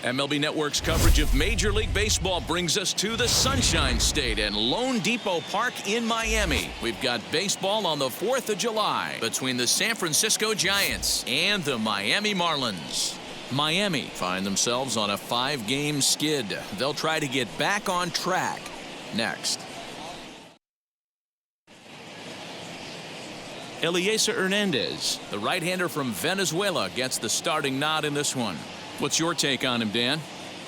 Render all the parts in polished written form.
MLB Network's coverage of Major League Baseball brings us to the Sunshine State and Lone Depot Park in Miami. We've got baseball on the 4th of July between the San Francisco Giants and the Miami Marlins. Miami find themselves on a 5-game skid. They'll try to get back on track next. Elieser Hernandez, the right-hander from Venezuela, gets the starting nod in this one. What's your take on him, Dan?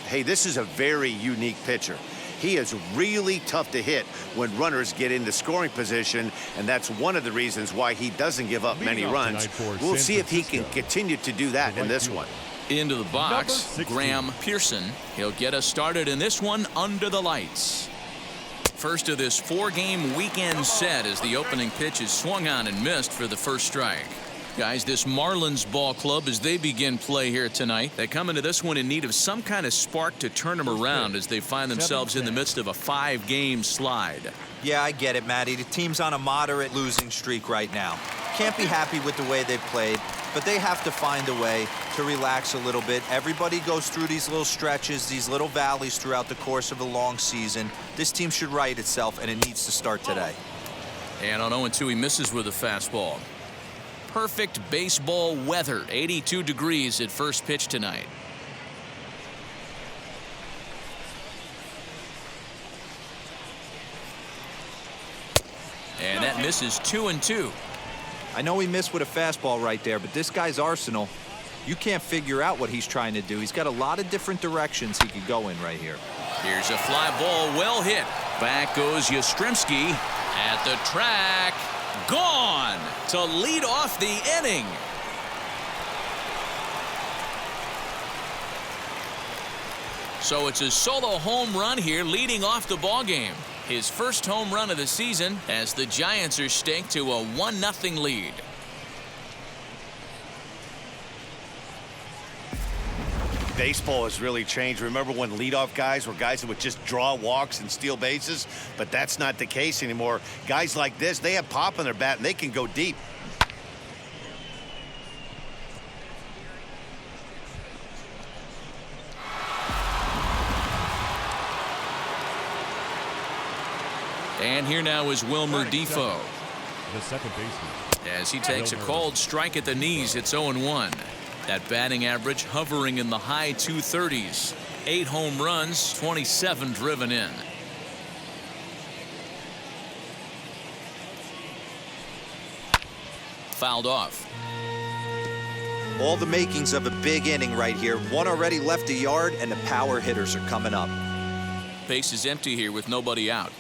Hey, this is a very unique pitcher. He is really tough to hit when runners get into scoring position, and that's one of the reasons why he doesn't give up many runs. We'll see if he can continue to do that in this one. Into the box, Graham Pearson. He'll get us started in this one under the lights. First of this 4-game weekend set as the opening pitch is swung on and missed for the first strike. Guys, this Marlins ball club, as they begin play here tonight, they come into this one in need of some kind of spark to turn them around as they find themselves in the midst of a 5-game slide. Yeah, I get it, Matty. The team's on a moderate losing streak right now. Can't be happy with the way they played, but they have to find a way to relax a little bit. Everybody goes through these little stretches, these little valleys throughout the course of a long season. This team should right itself, and it needs to start today. And on 0-2, he misses with a fastball. Perfect baseball weather, 82 degrees at first pitch tonight. And that misses 2-2. I know he missed with a fastball right there, but this guy's arsenal, you can't figure out what he's trying to do. He's got a lot of different directions he could go in right here. Here's a fly ball, well hit. Back goes Yastrzemski at the track. Gone to lead off the inning. So it's a solo home run here leading off the ball game. His first home run of the season as the Giants are staked to a 1-0 lead. Baseball has really changed. Remember when leadoff guys were guys that would just draw walks and steal bases? But that's not the case anymore. Guys like this, they have pop on their bat and they can go deep. And here now is Wilmer Defoe. The second baseman. As he takes a called strike at the knees, it's 0-1. That batting average hovering in the high 230s. 8 home runs, 27 driven in. Fouled off. All the makings of a big inning right here. One already left a yard, and the power hitters are coming up. Base is empty here with nobody out.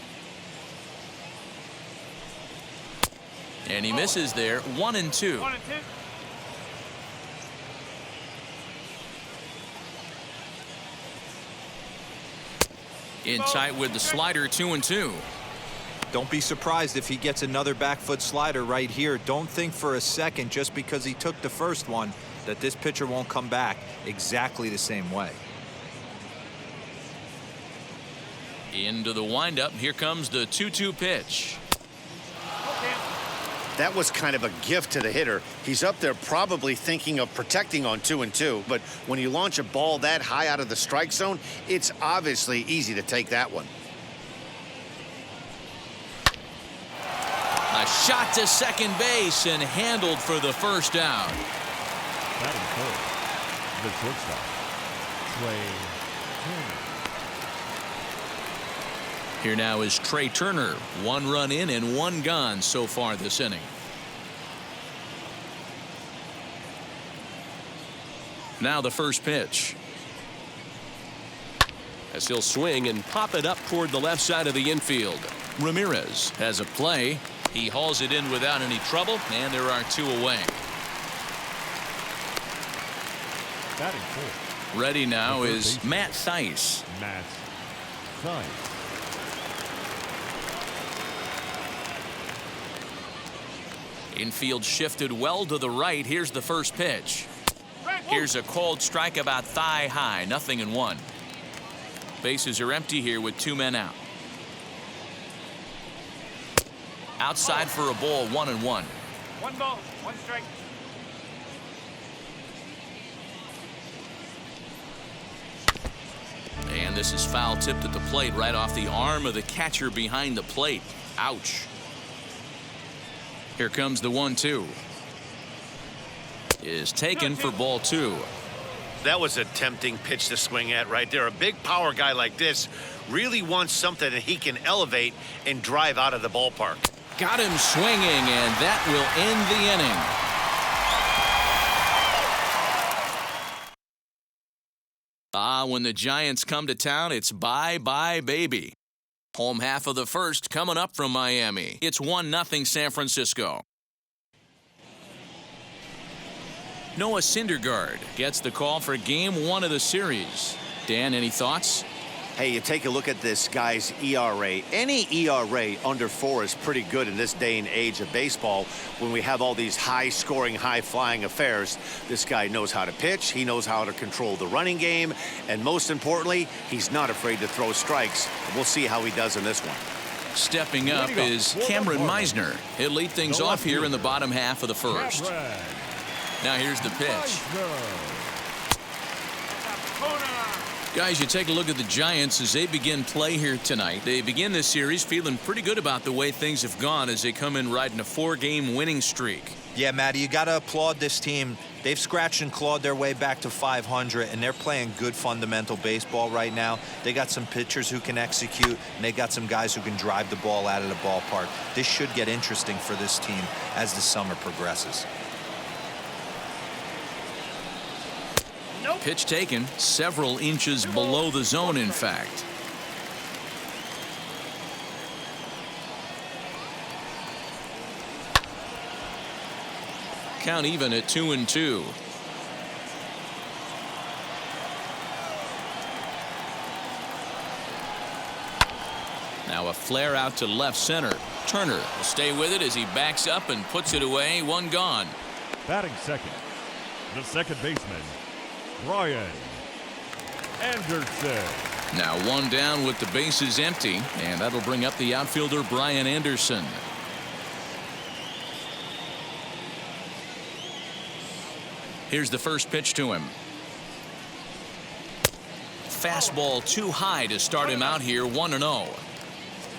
And he misses there, 1-2. In tight with the slider, 2-2. Don't be surprised if he gets another back foot slider right here. Don't think for a second, just because he took the first one, that this pitcher won't come back exactly the same way. Into the windup. Here comes the 2-2 pitch. That was kind of a gift to the hitter. He's up there probably thinking of protecting on 2-2, but when you launch a ball that high out of the strike zone, it's obviously easy to take that one. A shot to second base and handled for the first out. Batting third, the shortstop, Trey Turner. Here now is Trey Turner. 1 run in and 1 gone so far this inning. Now the first pitch. As he'll swing and pop it up toward the left side of the infield. Ramirez has a play. He hauls it in without any trouble, and there are 2 away. Batting fourth. Ready now is Matt Thaiss. Matt Thaiss. Infield shifted well to the right. Here's the first pitch. Here's a called strike about thigh high. 0-1. Bases are empty here with 2 men out. Outside for a ball, 1-1. 1 ball, 1 strike. this is foul tipped at the plate right off the arm of the catcher behind the plate. Ouch. Here comes the 1-2. Is taken for ball 2. That was a tempting pitch to swing at right there. A big power guy like this really wants something that he can elevate and drive out of the ballpark. Got him swinging, and that will end the inning. When the Giants come to town, it's bye-bye, baby. Home half of the first coming up from Miami. It's 1-0 San Francisco. Noah Syndergaard gets the call for Game 1 of the series. Dan, any thoughts? Hey, you take a look at this guy's ERA. Any ERA under 4 is pretty good in this day and age of baseball when we have all these high-scoring, high-flying affairs. This guy knows how to pitch. He knows how to control the running game. And most importantly, he's not afraid to throw strikes. We'll see how he does in this one. Stepping up is Cameron Meisner. He'll lead things off here in the bottom half of the first. Now here's the pitch. Guys, you take a look at the Giants as they begin play here tonight. They begin this series feeling pretty good about the way things have gone as they come in riding a 4-game winning streak. Yeah, Matty, you got to applaud this team. They've scratched and clawed their way back to 500, and they're playing good fundamental baseball right now. They got some pitchers who can execute, and they got some guys who can drive the ball out of the ballpark. This should get interesting for this team as the summer progresses. Pitch taken several inches below the zone, in fact. Count even at 2-2. Now a flare out to left center. Turner will stay with it as he backs up and puts it away. One gone. Batting second, the second baseman, Brian Anderson. Now one down with the bases empty, and that'll bring up the outfielder Brian Anderson. Here's the first pitch to him. Fastball too high to start him out here. 1-0.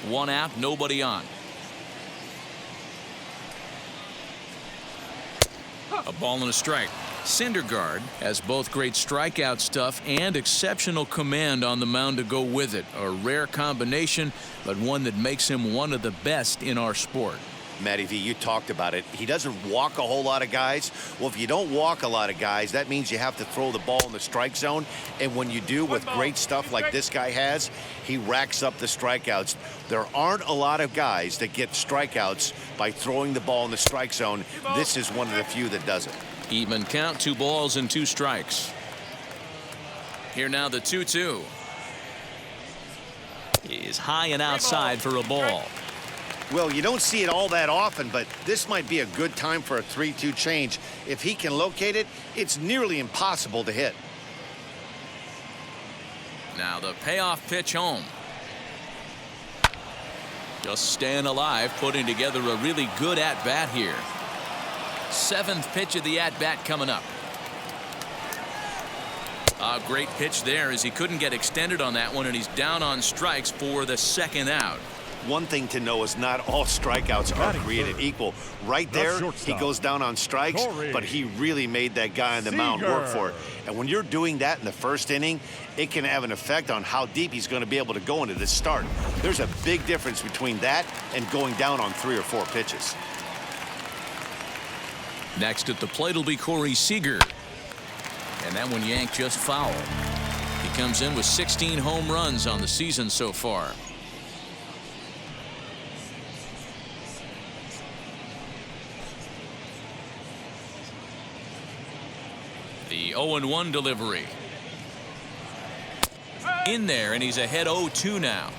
One out, nobody on. A ball and a strike. Syndergaard has both great strikeout stuff and exceptional command on the mound to go with it. A rare combination, but one that makes him one of the best in our sport. Matty V, you talked about it. He doesn't walk a whole lot of guys. Well, if you don't walk a lot of guys, that means you have to throw the ball in the strike zone. And when you do with great stuff like this guy has, he racks up the strikeouts. There aren't a lot of guys that get strikeouts by throwing the ball in the strike zone. This is one of the few that does it. Even count, 2 balls and 2 strikes. Here now the 2-2. He's high and outside for a ball. Well, you don't see it all that often, but this might be a good time for a 3-2 change. If he can locate it, it's nearly impossible to hit. Now the payoff pitch home. Just staying alive, putting together a really good at-bat here. 7th pitch of the at-bat coming up. A great pitch there as he couldn't get extended on that one, and he's down on strikes for the 2nd out. One thing to know is not all strikeouts are created equal. Right there, he goes down on strikes, but he really made that guy on the mound work for it. And when you're doing that in the first inning, it can have an effect on how deep he's going to be able to go into this start. There's a big difference between that and going down on 3 or 4 pitches. Next at the plate will be Corey Seager. And that one yanked just foul. He comes in with 16 home runs on the season so far. The 0-1 delivery. In there, and he's ahead 0-2 now.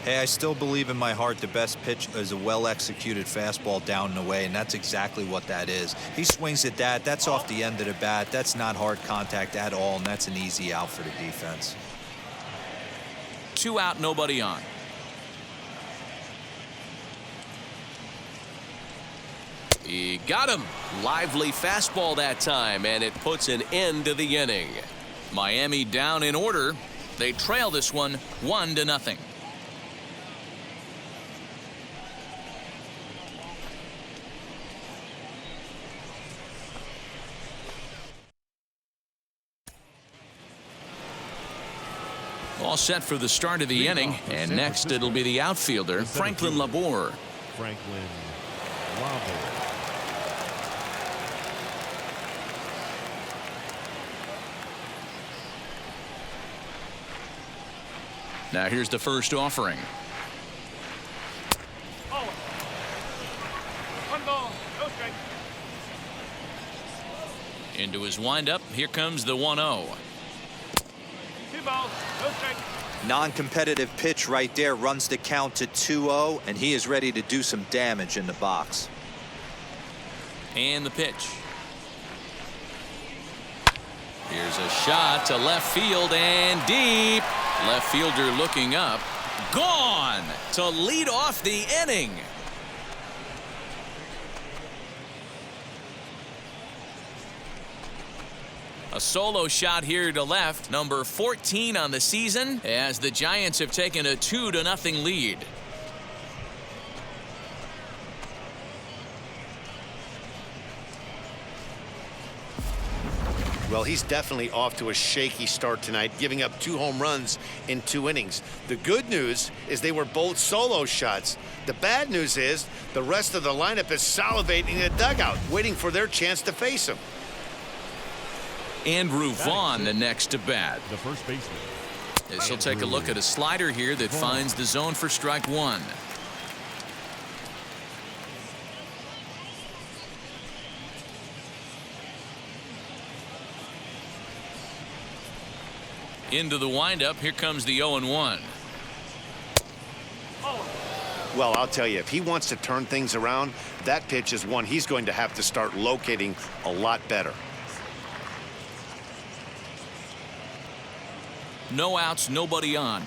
Hey, I still believe in my heart the best pitch is a well-executed fastball down and away, and that's exactly what that is. He swings at that. That's off the end of the bat. That's not hard contact at all, and that's an easy out for the defense. 2 out, nobody on. He got him. Lively fastball that time, and it puts an end to the inning. Miami down in order. They trail this one 1-0. All set for the start of the inning, and next it'll be the outfielder, Franklin Labor. Franklin Labor. Now here's the first offering. Oh. 1 ball, no strike. Into his windup, here comes the 1-0. 2 balls, no strike. Non-competitive pitch right there, runs the count to 2-0, and he is ready to do some damage in the box. And the pitch. Here's a shot to left field and deep. Left fielder looking up. Gone to lead off the inning. A solo shot here to left, number 14 on the season, as the Giants have taken a 2-0 lead. Well, he's definitely off to a shaky start tonight, giving up 2 home runs in 2 innings. The good news is they were both solo shots. The bad news is the rest of the lineup is salivating in the dugout, waiting for their chance to face him. Andrew Vaughn, the next to bat. The first baseman. As he'll take a look at a slider here that finds the zone for strike 1. Into the windup, here comes the 0-1. Well, I'll tell you, if he wants to turn things around, that pitch is one he's going to have to start locating a lot better. No outs, nobody on.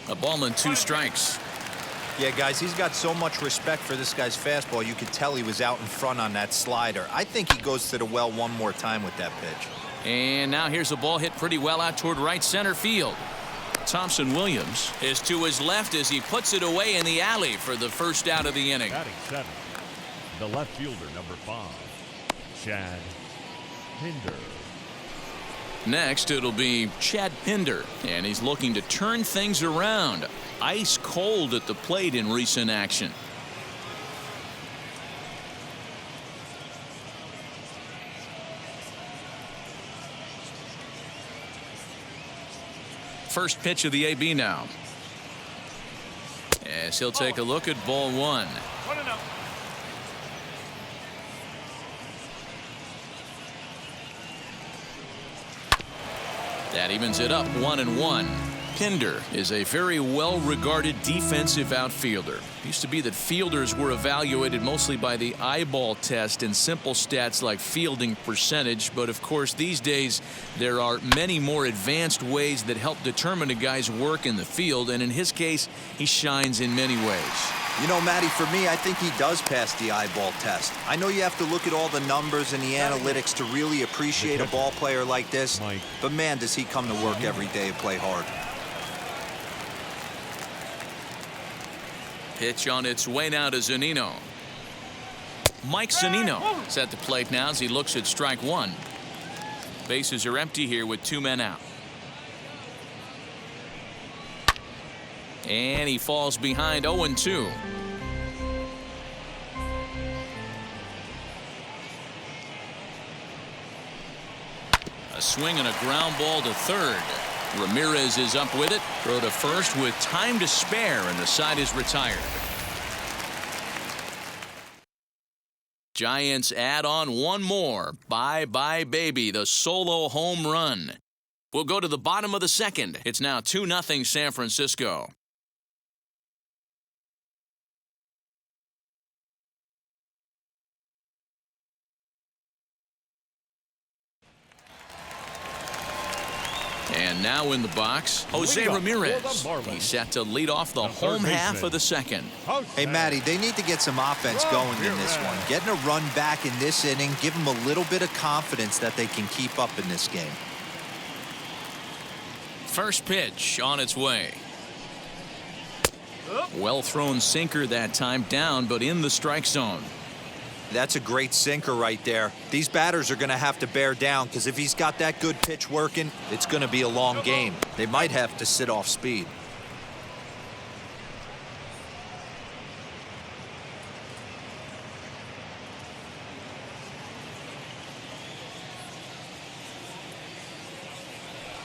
A ball and 2 strikes. Yeah, guys, he's got so much respect for this guy's fastball. You could tell he was out in front on that slider. I think he goes to the well one more time with that pitch. And now here's a ball hit pretty well out toward right center field. Thompson Williams is to his left as he puts it away in the alley for the first out of the inning. Batting 7, the left fielder, number 5, Chad Pinder. Next, it'll be Chad Pinder, and he's looking to turn things around. Ice cold at the plate in recent action. First pitch of the AB now. As he'll take a look at ball 1. 1-0. That evens it up 1-1. Pinder is a very well-regarded defensive outfielder. It used to be that fielders were evaluated mostly by the eyeball test and simple stats like fielding percentage, but of course these days there are many more advanced ways that help determine a guy's work in the field, and in his case he shines in many ways. You know, Matty, for me, I think he does pass the eyeball test. I know you have to look at all the numbers and the analytics to really appreciate a ball player like this, but man, does he come to work every day and play hard. Pitch on its way now to Zunino. Mike Zunino is at the plate now as he looks at strike 1. Bases are empty here with 2 men out. And he falls behind 0-2. A swing and a ground ball to third. Ramirez is up with it. Throw to first with time to spare, and the side is retired. Giants add on one more. Bye-bye, baby, the solo home run. We'll go to the bottom of the second. It's now 2-0 San Francisco. And now in the box, Jose Ramirez. He's set to lead off the home half of the second. Hey, Matty, they need to get some offense going in this one. Getting a run back in this inning, give them a little bit of confidence that they can keep up in this game. First pitch on its way. Well thrown sinker that time, down but in the strike zone. That's a great sinker right there. These batters are going to have to bear down because if he's got that good pitch working, it's going to be a long game. They might have to sit off speed.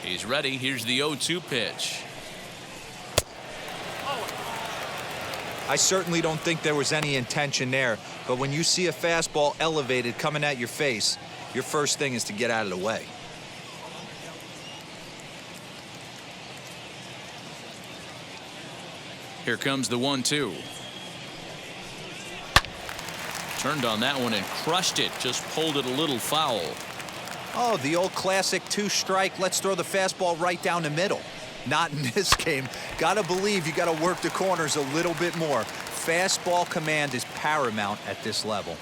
He's ready. Here's the 0-2 pitch. I certainly don't think there was any intention there, but when you see a fastball elevated coming at your face, your first thing is to get out of the way. Here comes the 1-2. Turned on that one and crushed it. Just pulled it a little foul. Oh, the old classic 2-strike. Let's throw the fastball right down the middle. Not in this game. Gotta believe you gotta work the corners a little bit more. Fastball command is paramount at this level.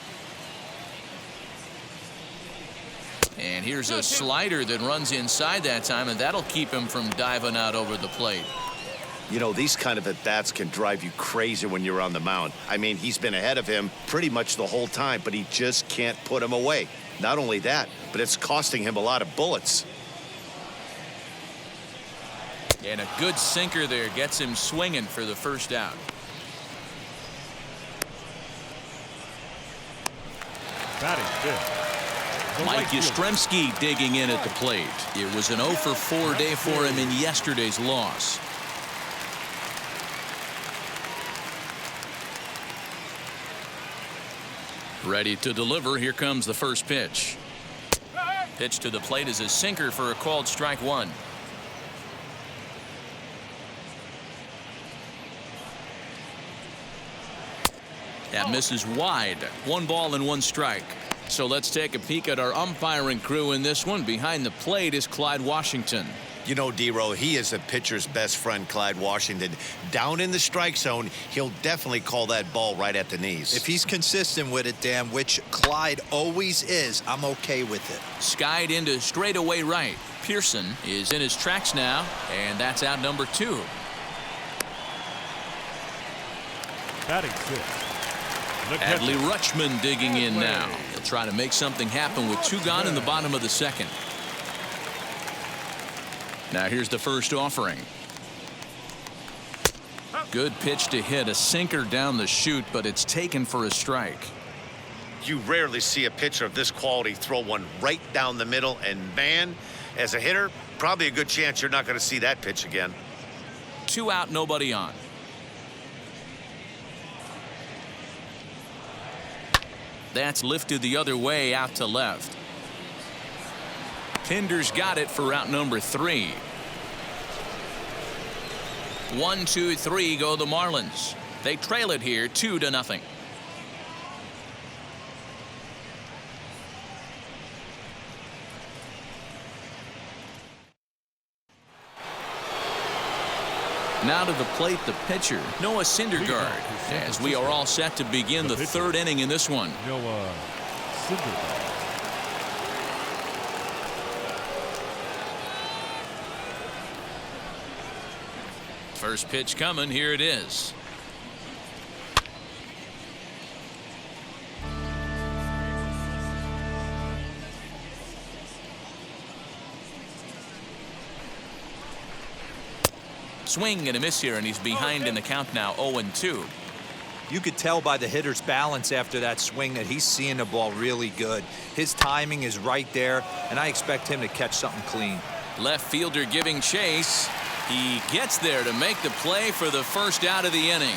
And here's a slider that runs inside that time, and that'll keep him from diving out over the plate. You know, these kind of at-bats can drive you crazy when you're on the mound. I mean, he's been ahead of him pretty much the whole time, but he just can't put him away. Not only that, but it's costing him a lot of bullets. And a good sinker there gets him swinging for the first out. Batting fifth, Mike Yastrzemski digging in at the plate. It was an 0-for-4 day for him in yesterday's loss. Ready to deliver. Here comes the first pitch. Pitch to the plate is a sinker for a called strike one. That misses wide. 1 ball and 1 strike. So let's take a peek at our umpiring crew in this one. Behind the plate is Clyde Washington. You know, D-Row, he is a pitcher's best friend, Clyde Washington. Down in the strike zone, he'll definitely call that ball right at the knees. If he's consistent with it, Dan, which Clyde always is, I'm okay with it. Skied into straightaway right. Pearson is in his tracks now, and that's out number 2. batting fifth. Adley Rutschman digging in now. He'll try to make something happen with 2 gone in the bottom of the second. Now here's the first offering. Good pitch to hit, a sinker down the chute, but it's taken for a strike. You rarely see a pitcher of this quality throw one right down the middle, and man, as a hitter, probably a good chance you're not going to see that pitch again. 2 out, nobody on. That's lifted the other way out to left. Pinder's got it for out number 3. 1, 2, 3 go the Marlins. They trail it here 2-0. Now to the plate, the pitcher, Noah Syndergaard, as we are all set to begin the 3rd inning in this one. Noah Syndergaard. First pitch coming. Here it is. Swing and a miss here, and he's behind in the count now, 0-2. You could tell by the hitter's balance after that swing that he's seeing the ball really good. His timing is right there, and I expect him to catch something clean. Left fielder giving chase. He gets there to make the play for the first out of the inning.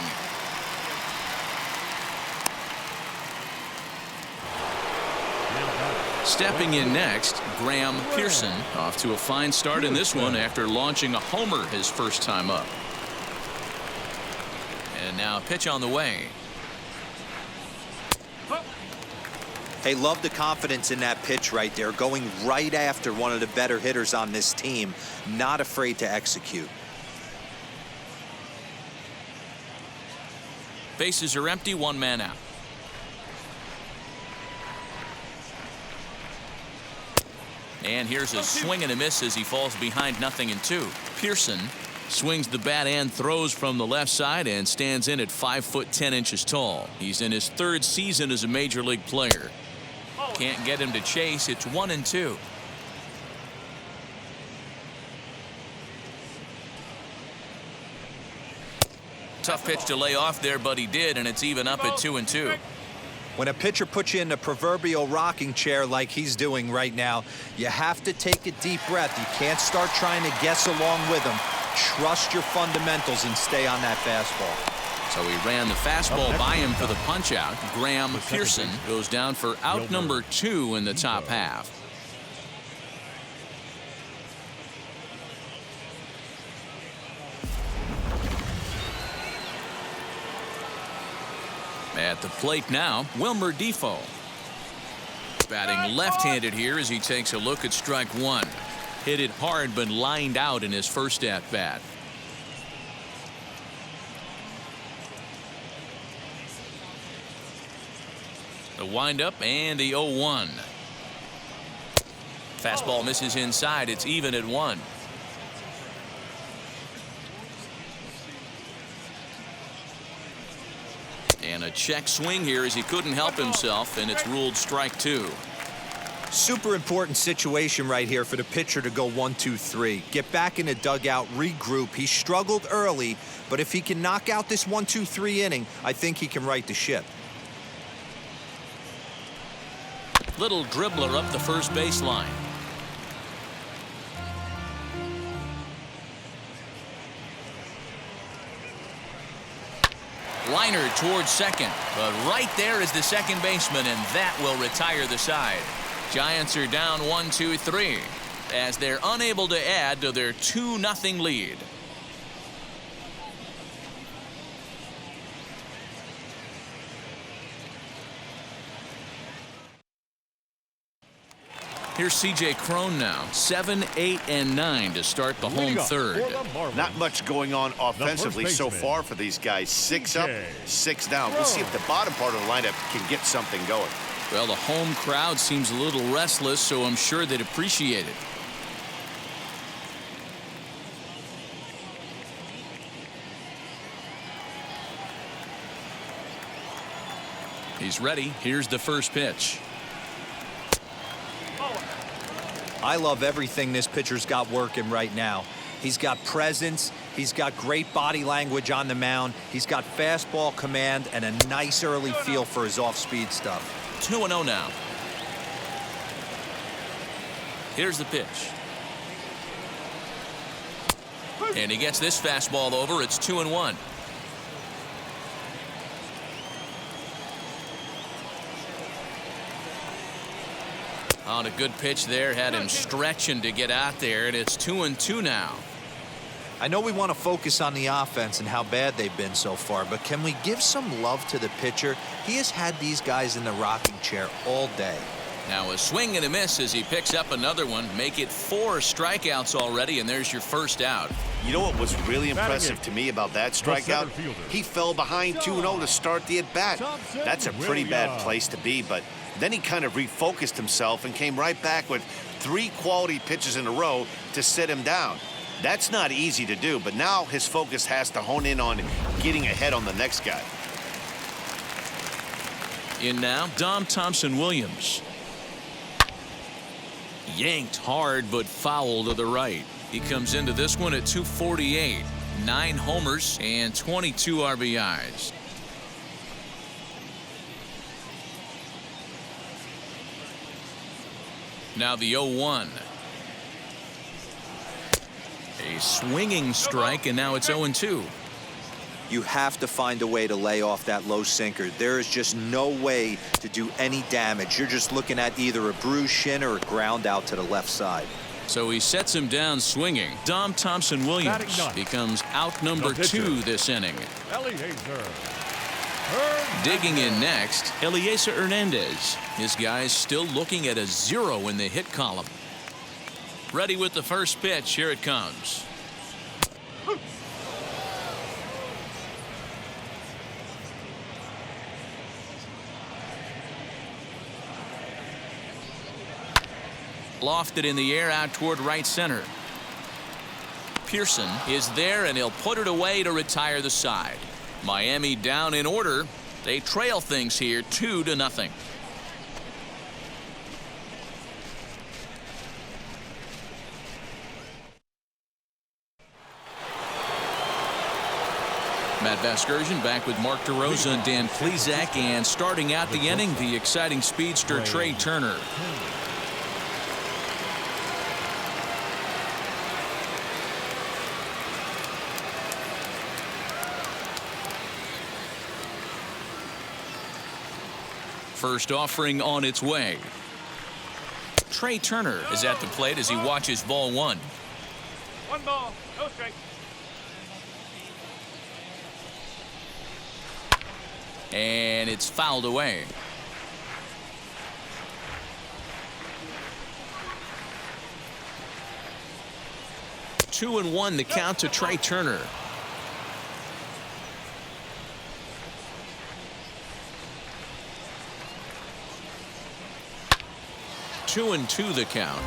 Stepping in next, Graham Pearson, off to a fine start in this one after launching a homer his first time up. And now a pitch on the way. Hey, love the confidence in that pitch right there, going right after one of the better hitters on this team, not afraid to execute. Bases are empty, one man out. And here's a swing and a miss as he falls behind 0-2. Pearson swings the bat and throws from the left side and stands in at 5'10" tall. He's in his 3rd season as a major league player. Can't get him to chase. It's 1-2. Tough pitch to lay off there, but he did, and it's even up at 2-2. When a pitcher puts you in the proverbial rocking chair like he's doing right now, you have to take a deep breath. You can't start trying to guess along with him. Trust your fundamentals and stay on that fastball. So he ran the fastball by him for the punch-out. Graham Pearson goes down for out number 2 in the top half. At the plate now, Wilmer Defoe. Batting left-handed here as he takes a look at strike 1. Hit it hard but lined out in his first at-bat. The windup and the 0-1. Fastball misses inside. It's even at 1. And a check swing here as he couldn't help himself, and it's ruled strike 2. Super important situation right here for the pitcher to go 1-2-3. Get back in the dugout, regroup. He struggled early, but if he can knock out this 1-2-3 inning, I think he can right the ship. Little dribbler up the first baseline. Liner towards second, but right there is the second baseman, and that will retire the side. Giants are down 1-2-3 as they're unable to add to their 2-0 lead. Here's C.J. Cron now, 7, 8, and 9 to start the home third. Not much going on offensively so far for these guys. 6 up, 6 down. We'll see if the bottom part of the lineup can get something going. Well, the home crowd seems a little restless, so I'm sure they'd appreciate it. He's ready. Here's the first pitch. I love everything this pitcher's got working right now. He's got presence. He's got great body language on the mound. He's got fastball command and a nice early feel for his off-speed stuff. 2-0 now. Here's the pitch. And he gets this fastball over. It's 2-1. On a good pitch there, had him stretching to get out there, and it's 2-2 now. I know we want to focus on the offense and how bad they've been so far, but can we give some love to the pitcher? He has had these guys in the rocking chair all day. Now a swing and a miss as he picks up another one. Make it 4 strikeouts already, and there's your first out. You know what was really impressive to me about that strikeout? He fell behind 2-0 to start the at-bat. That's a pretty bad place to be, but then he kind of refocused himself and came right back with 3 quality pitches in a row to sit him down. That's not easy to do, but now his focus has to hone in on getting ahead on the next guy. In now, Dom Thompson-Williams. Yanked hard, but foul to the right. He comes into this one at 248. 9 homers and 22 RBIs. Now the 0-1. A swinging strike, and now it's 0-2. You have to find a way to lay off that low sinker. There is just no way to do any damage. You're just looking at either a bruised shin or a ground out to the left side. So he sets him down swinging. Dom Thompson-Williams becomes out number 2 this inning. Digging in next, Eliezer Hernandez. His guy's still looking at a 0 in the hit column. Ready with the first pitch. Here it comes. Lofted in the air out toward right center. Pearson is there, and he'll put it away to retire the side. Miami down in order. They trail things here 2-0. Matt Vasgersian back with Mark DeRosa and Dan Plesac, and starting out the inning, the exciting speedster Trey Turner. First offering on its way. Trey Turner is at the plate as he watches ball 1. 1 ball, no strike. And it's fouled away. Two and one, the count to Trey Turner. Two and two, the count.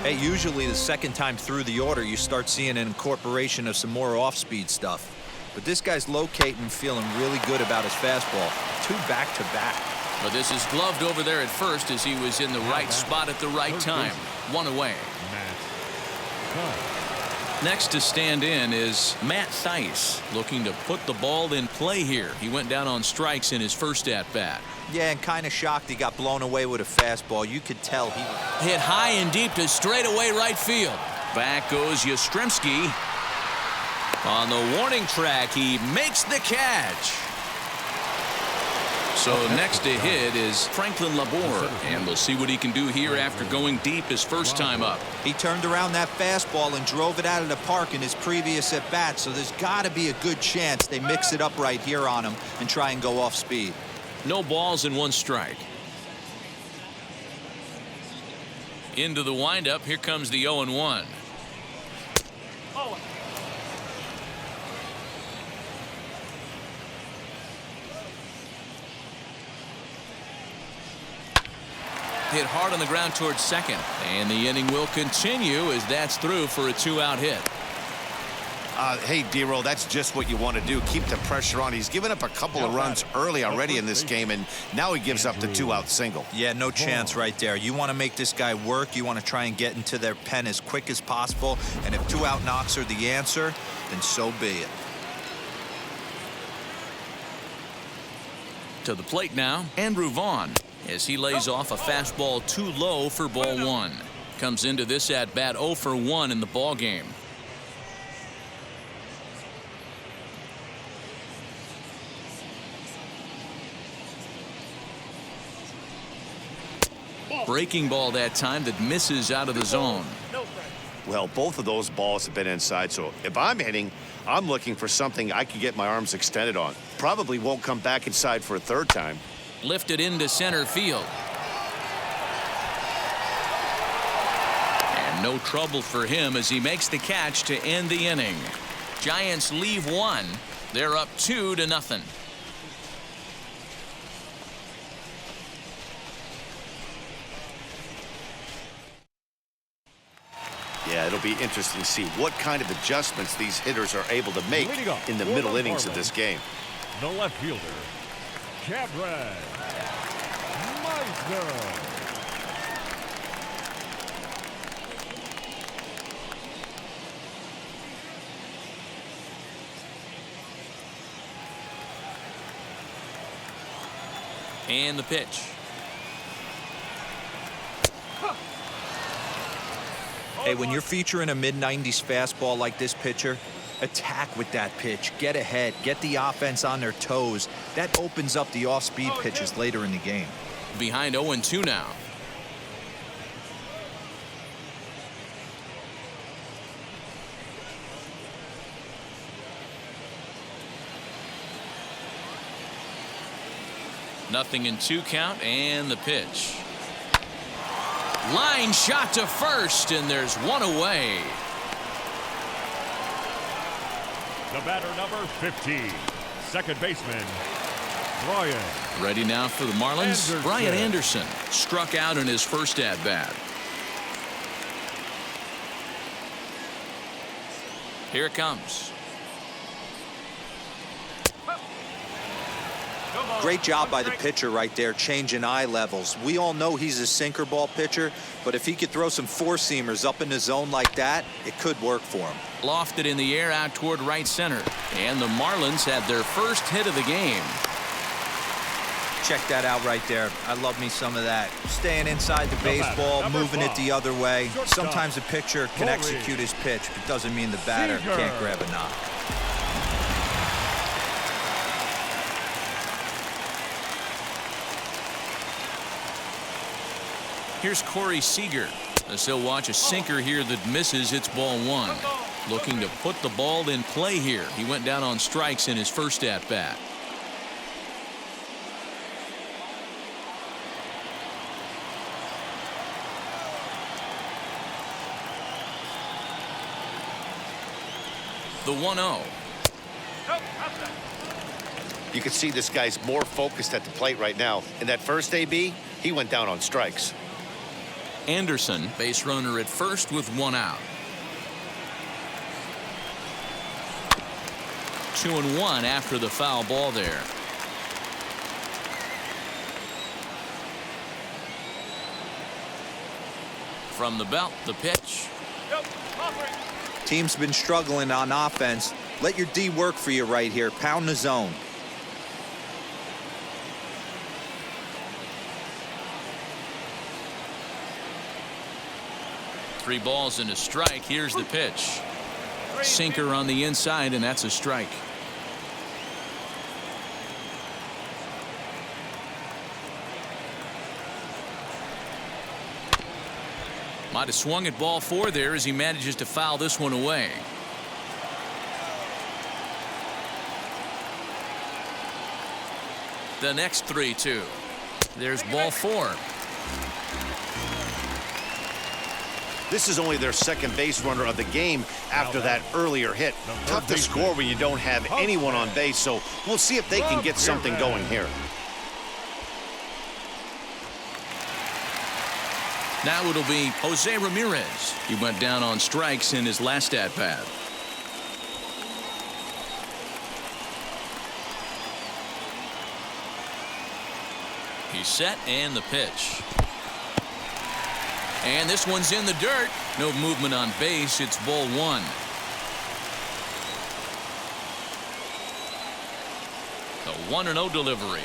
Hey, usually the second time through the order, you start seeing an incorporation of some more off-speed stuff. But this guy's locating, feeling really good about his fastball. 2 back-to-back. But this is gloved over there at first as he was in the right spot at the right time. 1 away. Next to stand in is Matt Thaiss, looking to put the ball in play here. He went down on strikes in his first at-bat. Yeah, and kind of shocked he got blown away with a fastball. You could tell he hit high and deep to straightaway right field. Back goes Yastrzemski. On the warning track, he makes the catch. So next to hit is Franklin Labor, and we'll see what he can do here after going deep his first time up. He turned around that fastball and drove it out of the park in his previous at-bat, so there's got to be a good chance they mix it up right here on him and try and go off speed. No balls and 1 strike. Into the windup, here comes the 0-1. Oh. Hit hard on the ground towards second, and the inning will continue as that's through for a 2-out hit. Hey, D-Roll, that's just what you want to do. Keep the pressure on. He's given up a couple of runs early already in this game, and now he gives up the 2-out single. Yeah, no chance right there. You want to make this guy work. You want to try and get into their pen as quick as possible, and if 2-out knocks are the answer, then so be it. To the plate now, Andrew Vaughn, as he lays off a fastball too low for ball 1. Comes into this at-bat 0 for 1 in the ball game. Breaking ball that time that misses out of the zone. Well, both of those balls have been inside, so if I'm hitting, I'm looking for something I can get my arms extended on. Probably won't come back inside for a 3rd time. Lifted into center field. And no trouble for him as he makes the catch to end the inning. Giants leave 1. They're up 2-0. Yeah, it'll be interesting to see what kind of adjustments these hitters are able to make in the middle innings of this game. The left fielder, Cabrera Meisner. And the pitch. Hey, when you're featuring a mid-90s fastball like this pitcher, attack with that pitch. Get ahead. Get the offense on their toes. That opens up the off-speed pitches later in the game. Behind 0-2 now. 0-2 count, and the pitch. Line shot to first, and there's one away. The batter, number 15, second baseman, Brian. Ready now for the Marlins. Anderson. Brian Anderson struck out in his first at bat. Here it comes. Great job by the pitcher right there, changing eye levels. We all know he's a sinker ball pitcher, but if he could throw some four-seamers up in the zone like that, it could work for him. Lofted in the air out toward right center. And the Marlins had their first hit of the game. Check that out right there. I love me some of that. Staying inside the baseball, moving it the other way. Sometimes a pitcher can execute his pitch, but doesn't mean the batter can't grab a knock. Here's Corey Seager as he'll watch a sinker here that misses. It's ball one. Looking to put the ball in play here. He went down on strikes in his first at bat. The 1-0. You can see this guy's more focused at the plate right now. In that first AB, he went down on strikes. Anderson, base runner at first with one out. 2-1 after the foul ball there. From the belt, the pitch. Team's been struggling on offense. Let your D work for you right here. Pound the zone. Three balls and a strike. Here's the pitch. Sinker on the inside, and that's a strike. Might have swung at ball four there as he manages to foul this one away. The next 3-2. There's ball four. This is only their second base runner of the game after that earlier hit. Tough to score when you don't have anyone on base, so we'll see if they can get something going here. Now it'll be Jose Ramirez. He went down on strikes in his last at bat. He's set, and the pitch. And this one's in the dirt. No movement on base. It's ball one. The 1-0 delivery.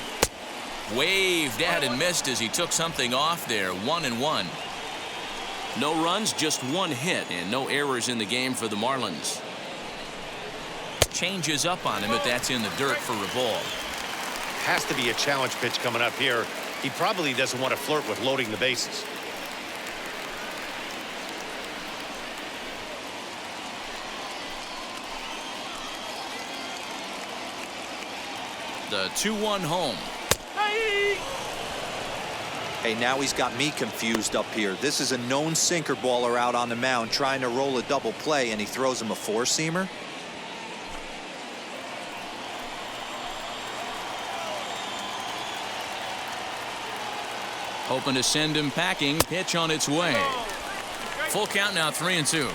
Waved at and missed as he took something off there. 1-1. No runs, just one hit, and no errors in the game for the Marlins. Changes up on him, but that's in the dirt for a ball. Has to be a challenge pitch coming up here. He probably doesn't want to flirt with loading the bases. The 2-1 home. Hey, now he's got me confused up here. This is a known sinker baller out on the mound trying to roll a double play, and he throws him a four-seamer. Hoping to send him packing. Pitch on its way. Full count now, 3-2.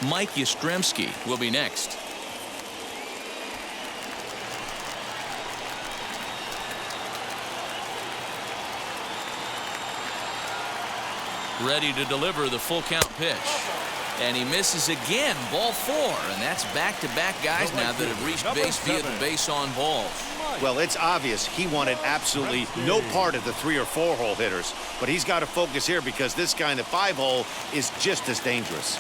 Mike Yastrzemski will be next. Ready to deliver the full count pitch. And he misses again. Ball four. And that's back-to-back guys now that have reached base via the base on balls. Well, it's obvious he wanted absolutely no part of the 3 or 4 hole hitters. But he's got to focus here because this guy in the 5 hole is just as dangerous.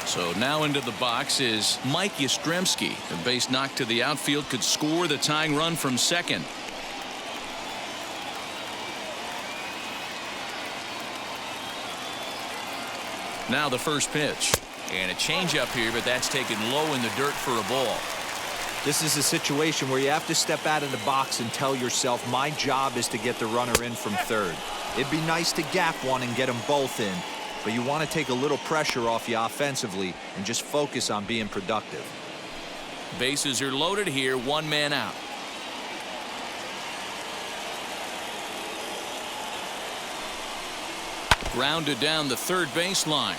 So now into the box is Mike Yastrzemski. The base knock to the outfield could score the tying run from second. Now the first pitch. And a changeup here, but that's taken low in the dirt for a ball. This is a situation where you have to step out of the box and tell yourself, my job is to get the runner in from third. It'd be nice to gap one and get them both in, but you want to take a little pressure off you offensively and just focus on being productive. Bases are loaded here, one man out. Grounded down the third baseline.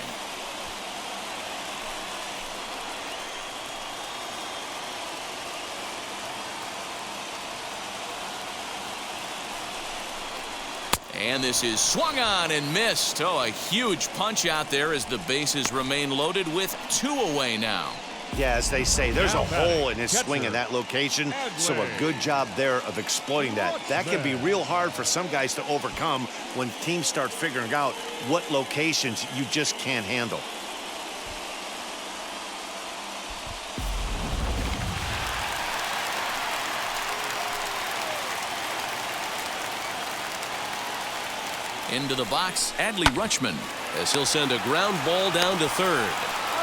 And this is swung on and missed. Oh, a huge punch out there as the bases remain loaded with 2 away now. Yeah, as they say, there's a hole in his swing in that location, so a good job there of exploiting that. That can be real hard for some guys to overcome when teams start figuring out what locations you just can't handle. Into the box, Adley Rutschman, as he'll send a ground ball down to third.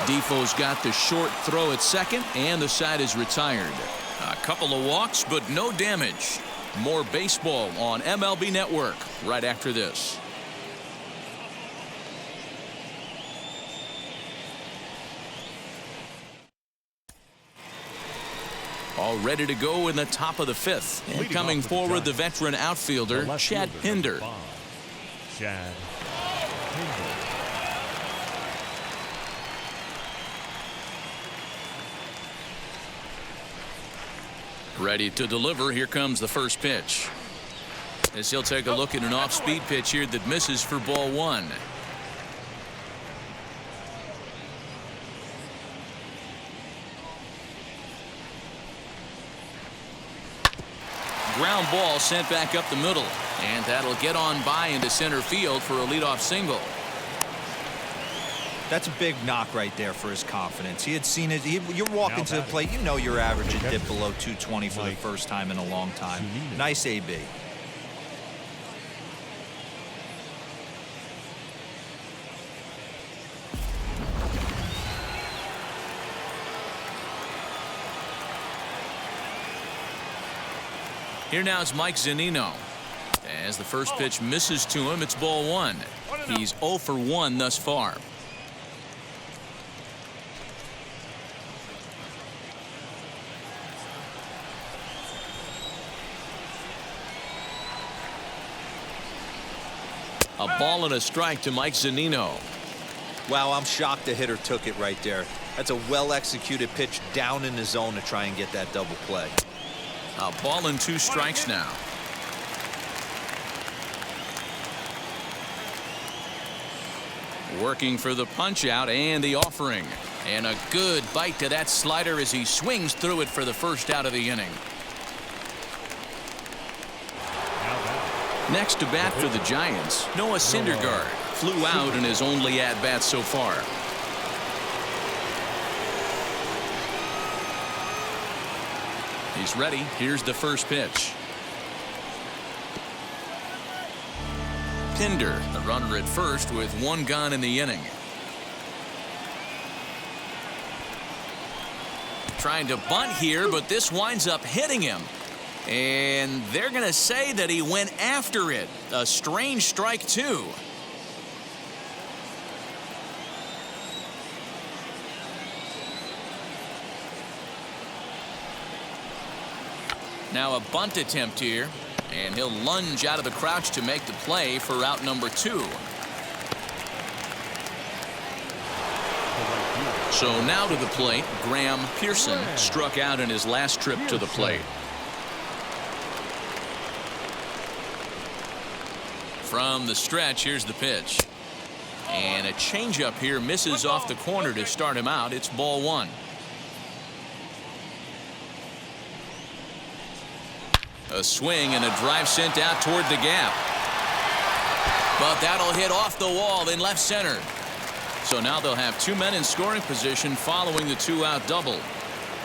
Defoe's got the short throw at second, and the side is retired. A couple of walks, but no damage. More baseball on MLB Network right after this. All ready to go in the top of the 5th. And coming forward, the veteran outfielder, Chad Pinder. Chad Pinder. Ready to deliver. Here comes the first pitch. As he'll take a look at an off-speed pitch here that misses for ball 1. Ground ball sent back up the middle, and that'll get on by into center field for a leadoff single. That's a big knock right there for his confidence. He had seen it. You're walking to the plate. You know your average had dipped below 220 for the first time in a long time. Nice AB. Here now is Mike Zunino. As the first pitch misses to him, it's ball 1. He's 0 for 1 thus far. A ball and a strike to Mike Zunino. Wow, I'm shocked the hitter took it right there. That's a well-executed pitch down in the zone to try and get that double play. A ball and 2 strikes now. Working for the punch out and the offering. And a good bite to that slider as he swings through it for the first out of the inning. Next to bat for the Giants, Noah Syndergaard flew out in his only at-bat so far. He's ready. Here's the first pitch. Pinder, the runner at first with 1 gone in the inning. Trying to bunt here, but this winds up hitting him. And they're going to say that he went after it. A strange strike, too. Now a bunt attempt here, and he'll lunge out of the crouch to make the play for out number 2. So now to the plate, Graham Pearson struck out in his last trip to the plate. From the stretch, here's the pitch. And a changeup here misses off the corner to start him out. It's ball 1. A swing and a drive sent out toward the gap. But that'll hit off the wall in left center. So now they'll have 2 men in scoring position following the 2-out double.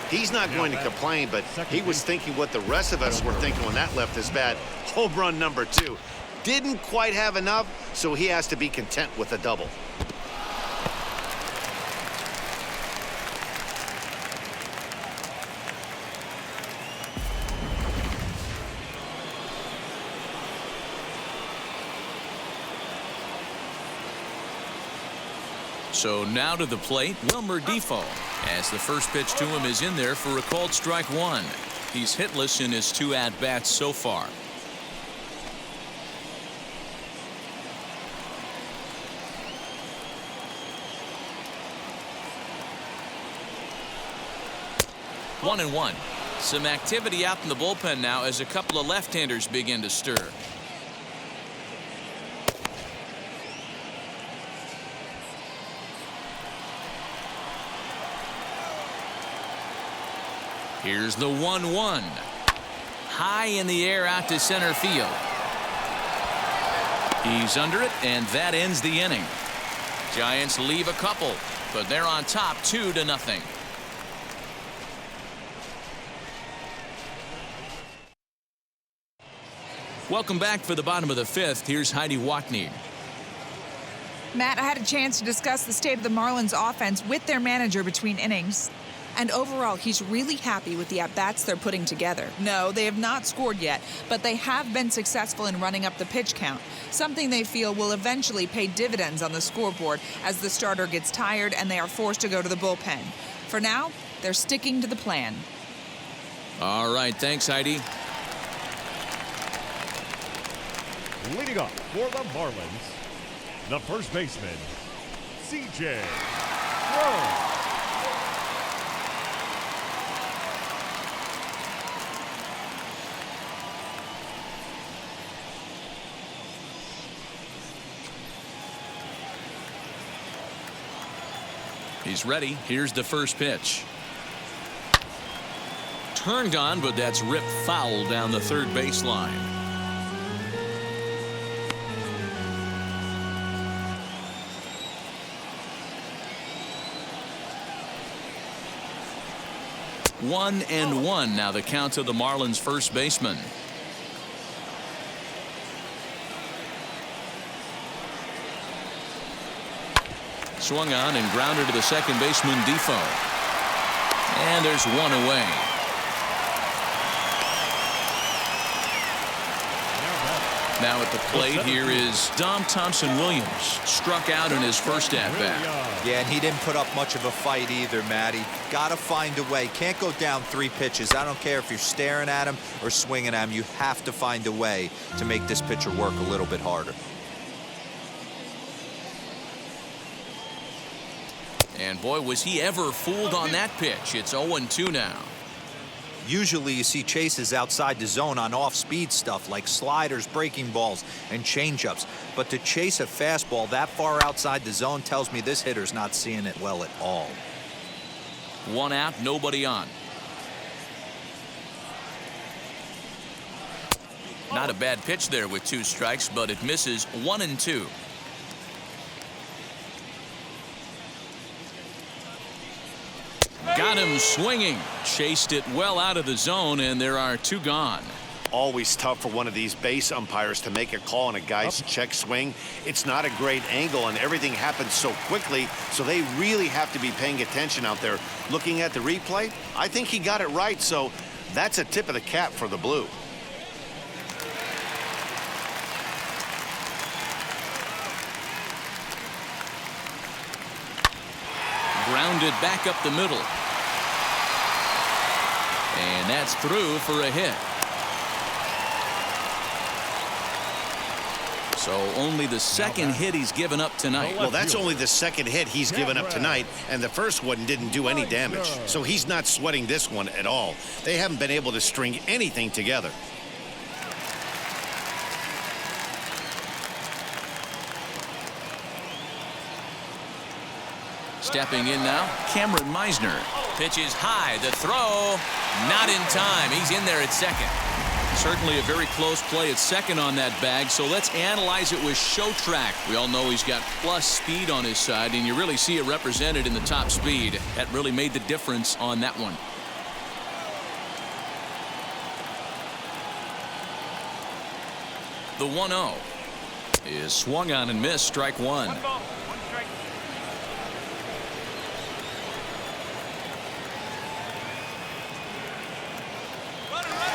He's not going to complain, but he was thinking what the rest of us were thinking when that left his bat. Home run number 2. Didn't quite have enough, so he has to be content with a double. So now to the plate, Wilmer Defoe, as the first pitch to him is in there for a called strike one. He's hitless in his 2 at-bats so far. One and one. Some activity out in the bullpen now as a couple of left-handers begin to stir. Here's the 1-1. High in the air out to center field. He's under it, and that ends the inning. Giants leave a couple, but they're on top 2-0. Welcome back for the bottom of the 5th. Here's Heidi Watney. Matt, I had a chance to discuss the state of the Marlins offense with their manager between innings. And overall, he's really happy with the at-bats they're putting together. No, they have not scored yet, but they have been successful in running up the pitch count, something they feel will eventually pay dividends on the scoreboard as the starter gets tired and they are forced to go to the bullpen. For now, they're sticking to the plan. All right, thanks, Heidi. Leading off for the Marlins, the first baseman, C.J. Cron. He's ready. Here's the first pitch. Turned on, but that's ripped foul down the third baseline. One and one now the count to the Marlins first baseman. Swung on and grounded to the second baseman Defoe. And there's one away. Now at the plate here is Dom Thompson-Williams. Struck out in his first at-bat. Yeah, and he didn't put up much of a fight either, Matty. Gotta find a way. Can't go down 3 pitches. I don't care if you're staring at him or swinging at him. You have to find a way to make this pitcher work a little bit harder. And boy, was he ever fooled on that pitch. It's 0-2 now. Usually you see chases outside the zone on off-speed stuff like sliders, breaking balls, and changeups. But to chase a fastball that far outside the zone tells me this hitter's not seeing it well at all. 1 out, nobody on. Not a bad pitch there with 2 strikes, but it misses. 1-2. Got him swinging. Chased it well out of the zone, and there are 2 gone. Always tough for one of these base umpires to make a call on a guy's check swing. It's not a great angle, and everything happens so quickly, so they really have to be paying attention out there. Looking at the replay, I think he got it right, so that's a tip of the cap for the Blue. Grounded back up the middle. And that's through for a hit. So only the second hit he's given up tonight. Well, that's only the second hit he's given up tonight, and the first one didn't do any damage. So he's not sweating this one at all. They haven't been able to string anything together. Stepping in now, Cameron Meisner. Pitch is high. The throw, not in time. He's in there at second. Certainly a very close play at second on that bag, so let's analyze it with show track. We all know he's got plus speed on his side, and you really see it represented in the top speed. That really made the difference on that one. The 1-0 is swung on and missed. Strike 1. 1 ball, 1 strike.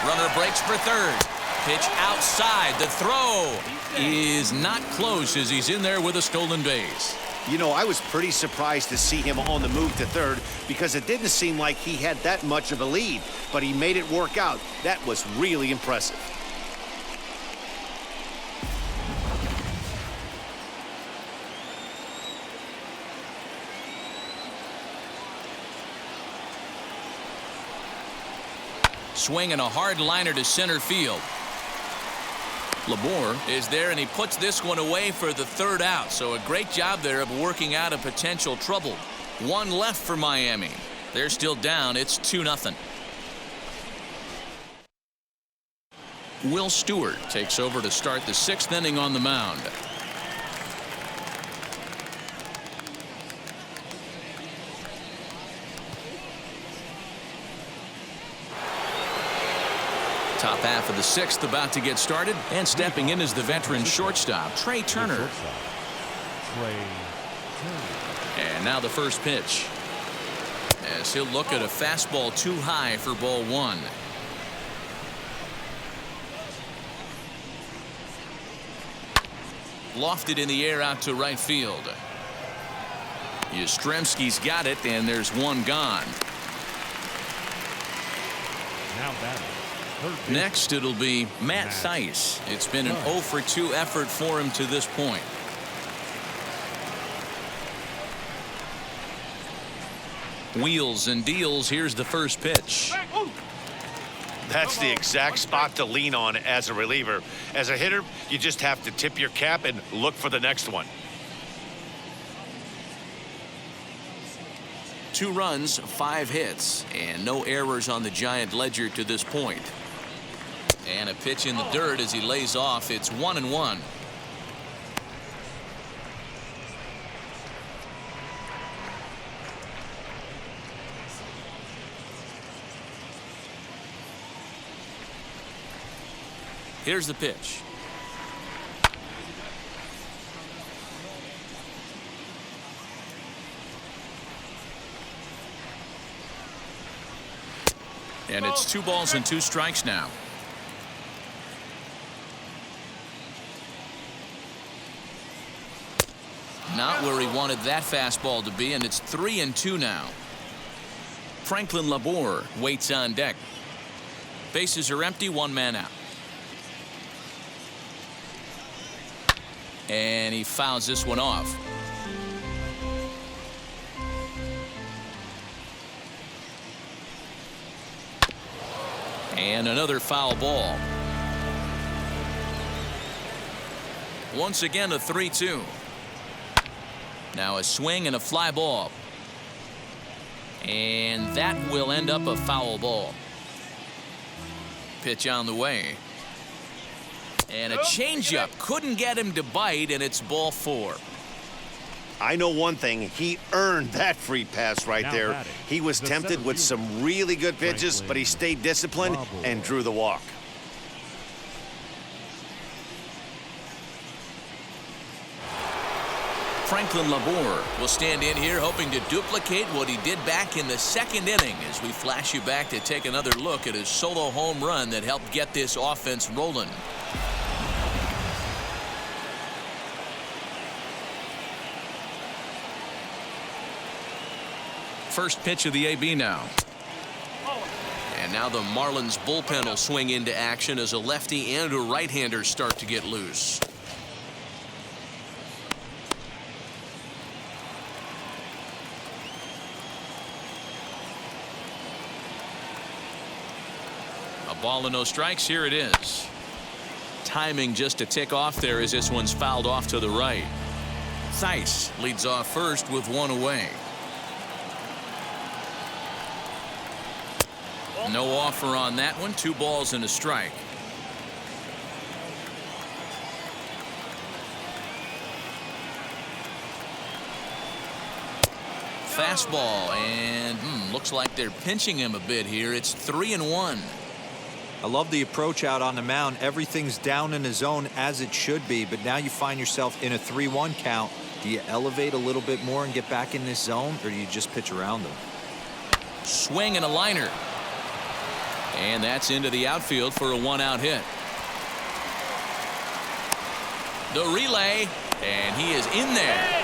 Runner breaks for third. Pitch outside. The throw is not close as he's in there with a stolen base. You know, I was pretty surprised to see him on the move to third because it didn't seem like he had that much of a lead, but he made it work out. That was really impressive. Swinging a hard liner to center field. Labor is there, and he puts this one away for the third out. So a great job there of working out a potential trouble. One left for Miami. They're still down. It's 2-0. Will Stewart takes over to start the 6th inning on the mound. Top half of the 6th about to get started, and stepping in is the veteran shortstop, Trey Turner. And now the first pitch, as he'll look at a fastball too high for ball 1. Lofted in the air out to right field. Yastrzemski's got it, and there's one gone. Now batting. Next, it'll be Matt Thaiss. It's been an 0 for 2 effort for him to this point. Wheels and deals. Here's the first pitch. That's the exact spot to lean on as a reliever. As a hitter, you just have to tip your cap and look for the next one. 2 runs, 5 hits, and no errors on the Giant ledger to this point. And a pitch in the dirt as he lays off. It's 1-1. Here's the pitch. And it's 2 balls and 2 strikes now. Not where he wanted that fastball to be, and it's 3-2 now. Franklin Labor waits on deck. Bases are empty, 1 man out. And he fouls this one off. And another foul ball. Once again, a 3-2. Now a swing and a fly ball. And that will end up a foul ball. Pitch on the way. And a changeup couldn't get him to bite, and it's ball 4. I know one thing. He earned that free pass right there. Batting, he was tempted with some really good pitches, but he stayed disciplined and drew the walk. Franklin Labor will stand in here hoping to duplicate what he did back in the 2nd inning as we flash you back to take another look at his solo home run that helped get this offense rolling. First pitch of the AB now. And now the Marlins bullpen will swing into action as a lefty and a right-hander start to get loose. A ball and no strikes. Here it is. Timing just a tick off there as this one's fouled off to the right. Thaiss leads off first with 1 away. No offer on that one. 2 balls and a strike. Fastball, and looks like they're pinching him a bit here. It's 3-1. I love the approach out on the mound. Everything's down in the zone as it should be, but now you find yourself in a 3-1 count. Do you elevate a little bit more and get back in this zone, or do you just pitch around them? Swing and a liner. And that's into the outfield for a 1-out hit. The relay, and he is in there.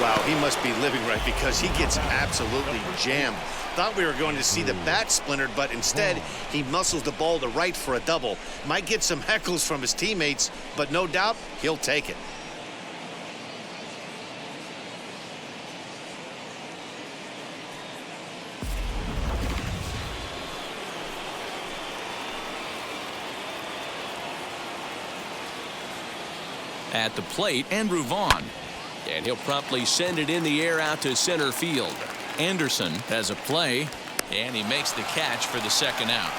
Wow, he must be living right because he gets absolutely jammed. Thought we were going to see the bat splintered, but instead he muscles the ball to right for a double. Might get some heckles from his teammates, but no doubt he'll take it. At the plate, Andrew Vaughn. And he'll promptly send it in the air out to center field. Anderson has a play, and he makes the catch for the second out.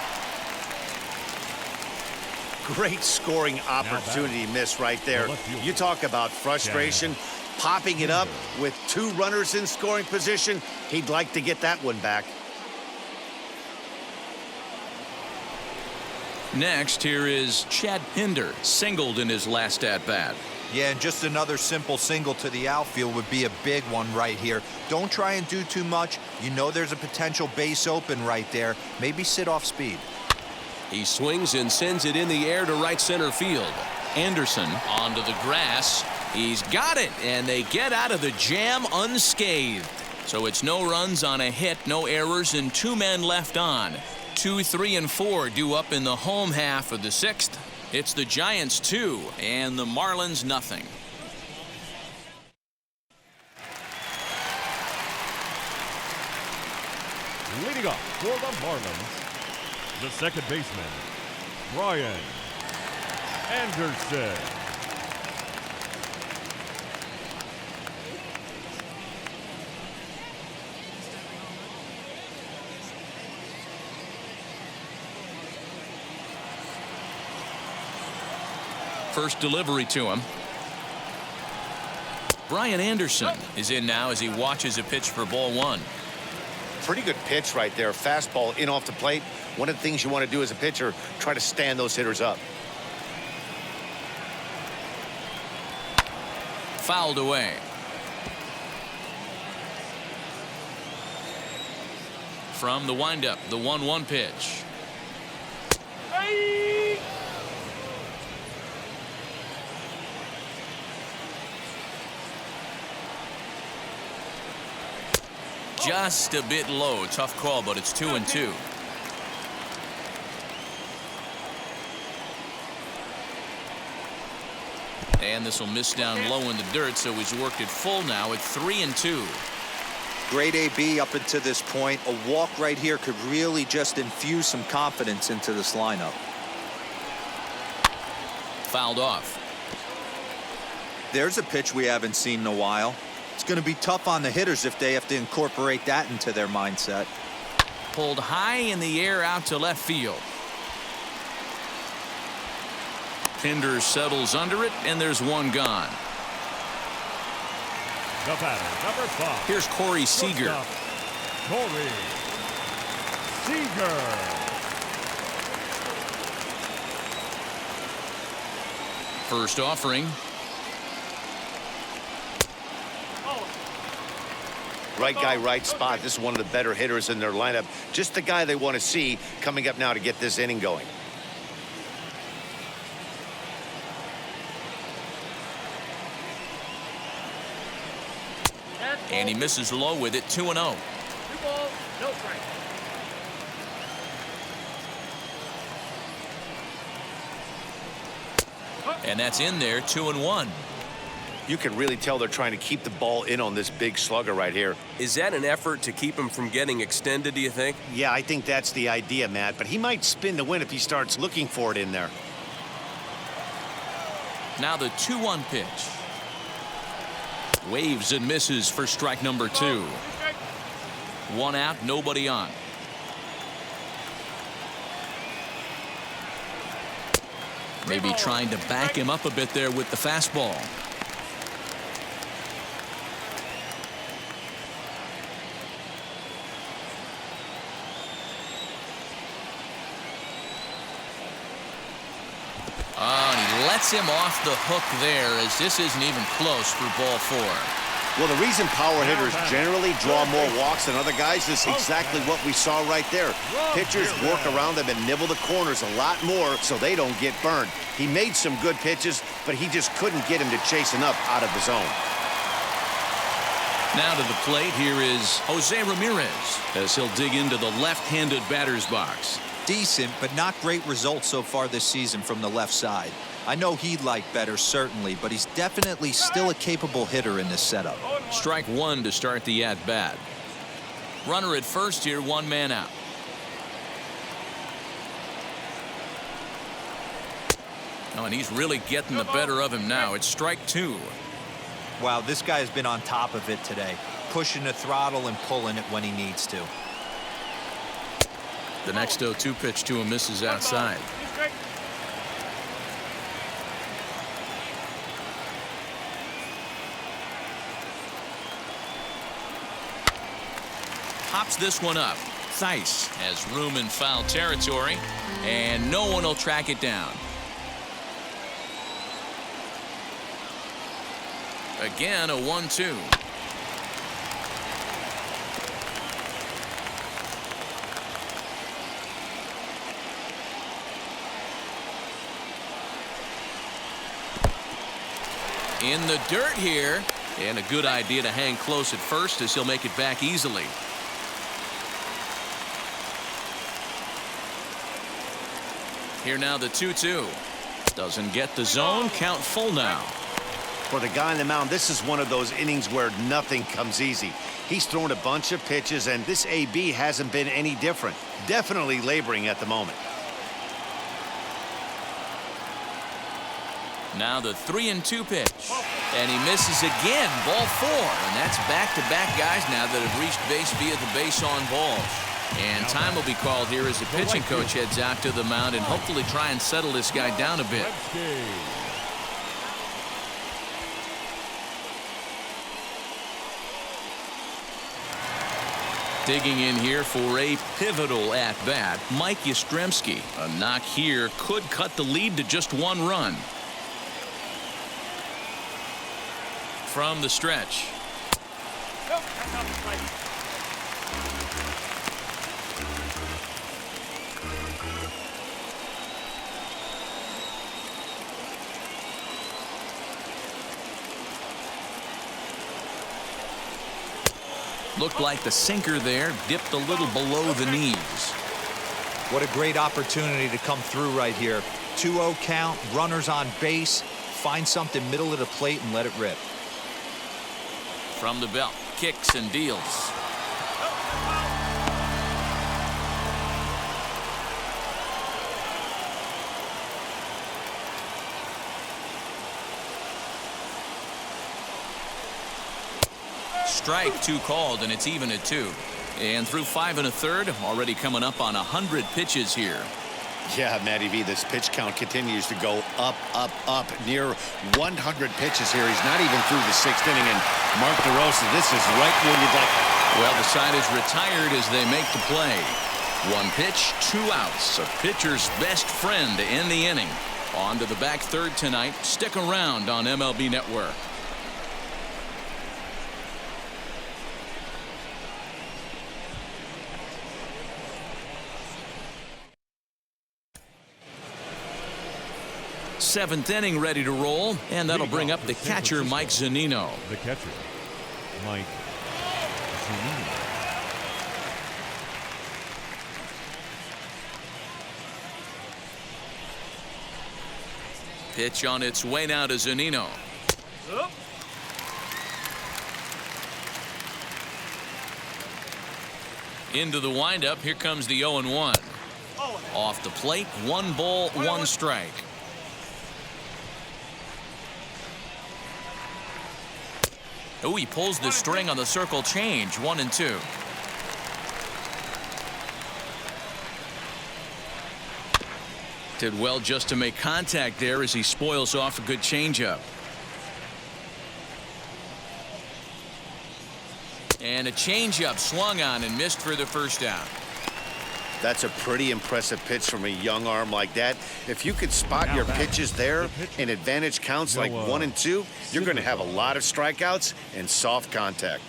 Great scoring opportunity miss right there. You talk about frustration, popping it up with 2 runners in scoring position. He'd like to get that one back. Next, here is Chad Pinder, singled in his last at-bat. Yeah, and just another simple single to the outfield would be a big one right here. Don't try and do too much. You know there's a potential base open right there. Maybe sit off speed. He swings and sends it in the air to right center field. Anderson onto the grass. He's got it, and they get out of the jam unscathed. So it's no runs on a hit, no errors, and 2 men left on. 2, 3, and 4 due up in the home half of the 6th. It's the Giants 2 and the Marlins nothing. Leading up for the Marlins, the second baseman, Brian Anderson. First delivery to him. Brian Anderson is in now as he watches a pitch for ball 1. Pretty good pitch right there. Fastball in off the plate. One of the things you want to do as a pitcher, try to stand those hitters up. Fouled away. From the windup, the 1-1 pitch. Just a bit low. Tough call, but it's 2-2. And this will miss down low in the dirt, so he's worked it full now at 3-2. Great AB up until this point. A walk right here could really just infuse some confidence into this lineup. Fouled off. There's a pitch we haven't seen in a while. It's going to be tough on the hitters if they have to incorporate that into their mindset. Pulled high in the air out to left field. Pinder settles under it, and there's one gone. The batter, number 5. Here's Corey Seager. Corey Seager. First offering. Right guy, right spot. This is one of the better hitters in their lineup. Just the guy they want to see coming up now to get this inning going. And he misses low with it, 2-0. 2 balls, no strike. And that's in there, 2-1. You can really tell they're trying to keep the ball in on this big slugger right here. Is that an effort to keep him from getting extended, do you think? Yeah, I think that's the idea, Matt, but he might spin to win if he starts looking for it in there. Now the 2-1 pitch. Waves and misses for strike number 2. 1 out, nobody on. Maybe trying to back him up a bit there with the fastball. And he lets him off the hook there, as this isn't even close for ball 4. Well, the reason power hitters generally draw more walks than other guys is exactly what we saw right there. Pitchers work around them and nibble the corners a lot more so they don't get burned. He made some good pitches, but he just couldn't get him to chase enough out of the zone. Now to the plate, here is Jose Ramirez as he'll dig into the left-handed batter's box. Decent, but not great results so far this season from the left side. I know he'd like better, certainly, but he's definitely still a capable hitter in this setup. Strike one to start the at-bat. Runner at first here, one man out. Oh, and he's really getting the better of him now. It's strike two. Wow, this guy has been on top of it today, pushing the throttle and pulling it when he needs to. The next 0-2 pitch to him misses outside. Pops this one up. Theis has room in foul territory, and no one will track it down. Again, a 1-2. In the dirt here, and a good idea to hang close at first as he'll make it back easily. Here now the 2-2. Doesn't get the zone. Count full now. For the guy on the mound, this is one of those innings where nothing comes easy. He's thrown a bunch of pitches, and this AB hasn't been any different. Definitely laboring at the moment. Now the 3-2 pitch. And he misses again. Ball four. And that's back-to-back guys now that have reached base via the base on balls. And time will be called here as the pitching coach heads out to the mound and hopefully try and settle this guy down a bit. Digging in here for a pivotal at-bat, Mike Yastrzemski. A knock here could cut the lead to just one run. From the stretch. Looked like the sinker there dipped a little below the knees. What a great opportunity to come through right here. 2-0 count, runners on base. Find something middle of the plate and let it rip. From the belt, kicks and deals. Strike two called, and it's even at 2. And through 5 1/3, already coming up on 100 pitches here. Yeah, Matty V, this pitch count continues to go up, up, up. Near 100 pitches here. He's not even through the 6th inning. And Mark DeRosa, this is right where you'd like. Well, the side is retired as they make the play. 1 pitch, 2 outs. A pitcher's best friend to end the inning. On to the back third tonight. Stick around on MLB Network. Seventh inning ready to roll, and that'll bring up the catcher, Mike Zunino. The catcher, Mike Zunino. Pitch on its way now to Zunino. Into the windup. Here comes the 0-1. Off the plate, 1 ball, 1 strike. Oh, he pulls the string on the circle change. 1-2. Did well just to make contact there as he spoils off a good changeup. And a changeup swung on and missed for the first down. That's a pretty impressive pitch from a young arm like that. If you could spot your pitches there in advantage counts like 1 and 2, you're going to have a lot of strikeouts and soft contact.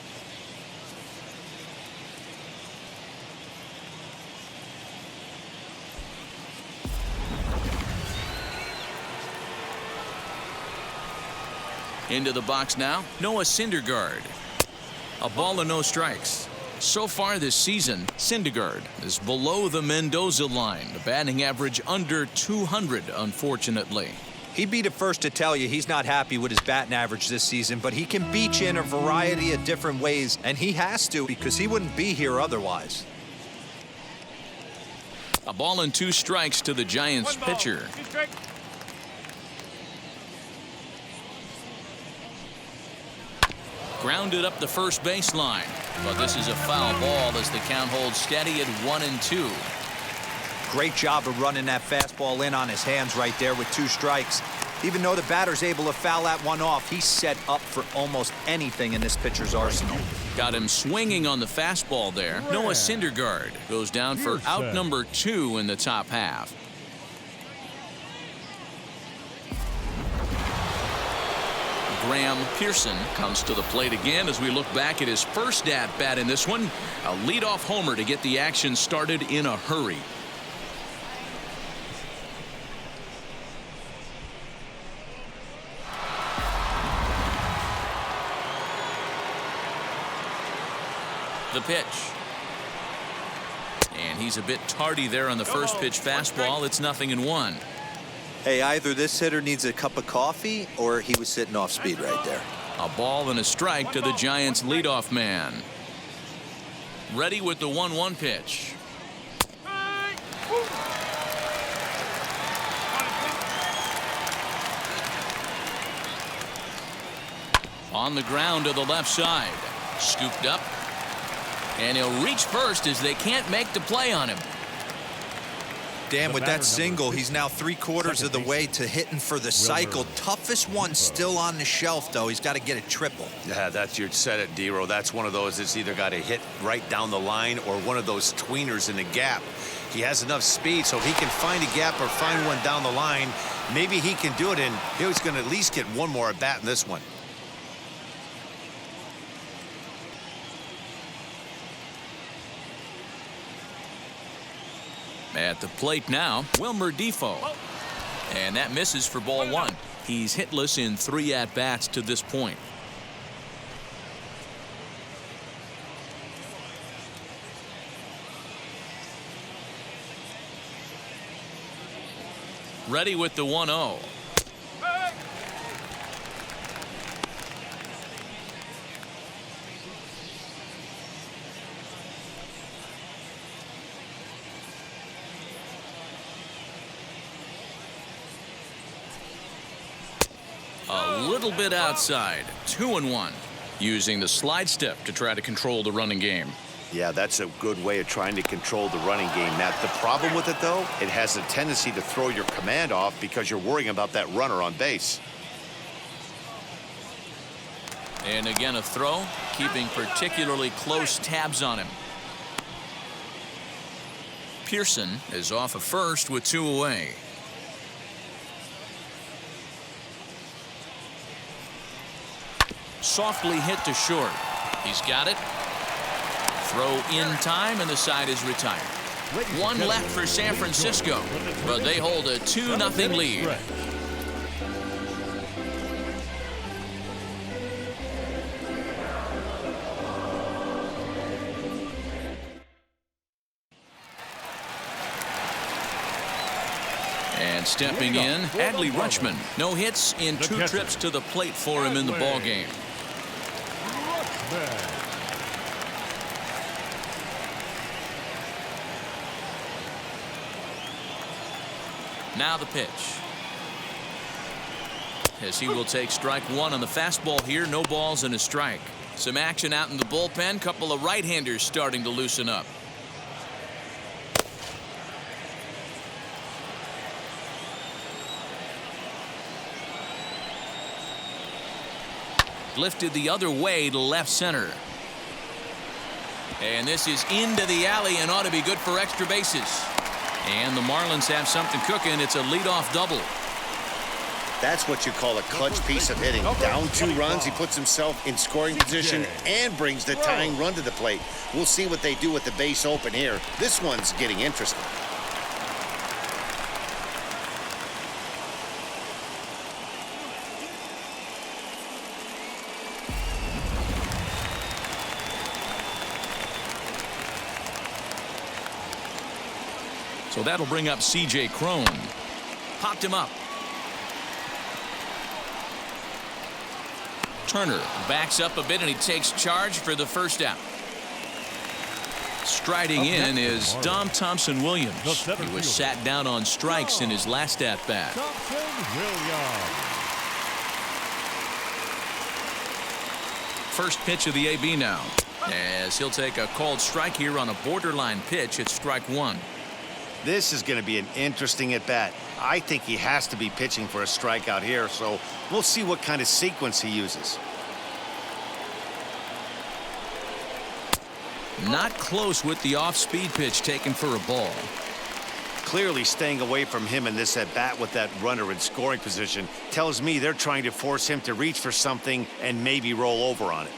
Into the box now, Noah Syndergaard. A ball and no strikes. So far this season, Syndergaard is below the Mendoza line. The batting average under 200, unfortunately. He'd be the first to tell you he's not happy with his batting average this season, but he can beat you in a variety of different ways, and he has to because he wouldn't be here otherwise. A ball and 2 strikes to the Giants pitcher. Grounded up the first baseline, but this is a foul ball as the count holds steady at 1-2. Great job of running that fastball in on his hands right there with 2 strikes. Even though the batter's able to foul that one off, he's set up for almost anything in this pitcher's arsenal. Got him swinging on the fastball there. Noah Syndergaard goes down for out number 2 in the top half. Graham Pearson comes to the plate again as we look back at his first at-bat in this one. A leadoff homer to get the action started in a hurry. The pitch. And he's a bit tardy there on the first pitch fastball. It's 0-1. Hey, either this hitter needs a cup of coffee or he was sitting off speed right there. A ball and a strike to the Giants leadoff man. Ready with the 1-1 pitch. On the ground to the left side. Scooped up. And he'll reach first as they can't make the play on him. Dan, with that single, he's now 3/4 of the way to hitting for the cycle. Toughest one still on the shelf, though. He's got to get a triple. Yeah, that's your set it, D-Row. That's one of those that's either got to hit right down the line or one of those tweeners in the gap. He has enough speed, so if he can find a gap or find one down the line, maybe he can do it, and he's going to at least get one more at bat in this one. At the plate now, Wilmer Defoe. And that misses for ball 1. He's hitless in 3 at-bats to this point. Ready with the 1-0. A little bit outside. 2-1. Using the slide step to try to control the running game. Yeah, that's a good way of trying to control the running game, Matt. The problem with it, though, it has a tendency to throw your command off because you're worrying about that runner on base. And again, a throw, keeping particularly close tabs on him. Pearson is off of first with 2 away. Softly hit to short. He's got it. Throw in time, and the side is retired. 1 left for San Francisco, but they hold a 2-0 lead. And stepping in, Adley Rutschman. No hits in 2 trips to the plate for him in the ballgame. Now the pitch. As he will take strike 1 on the fastball here. No balls and a strike. Some action out in the bullpen. Couple of right-handers starting to loosen up. Lifted the other way to left center. And this is into the alley and ought to be good for extra bases. And the Marlins have something cooking. It's a leadoff double. That's what you call a clutch piece of hitting. Down 2 runs, he puts himself in scoring position and brings the tying run to the plate. We'll see what they do with the base open here. This one's getting interesting. So that'll bring up C.J. Cron. Popped him up. Turner backs up a bit and he takes charge for the first out. Striding in is Dom Thompson-Williams. He was sat down on strikes in his last at-bat. First pitch of the AB now, as he'll take a called strike here on a borderline pitch at strike one. This is going to be an interesting at-bat. I think he has to be pitching for a strikeout here, so we'll see what kind of sequence he uses. Not close with the off-speed pitch taken for a ball. Clearly staying away from him in this at-bat with that runner in scoring position tells me they're trying to force him to reach for something and maybe roll over on it.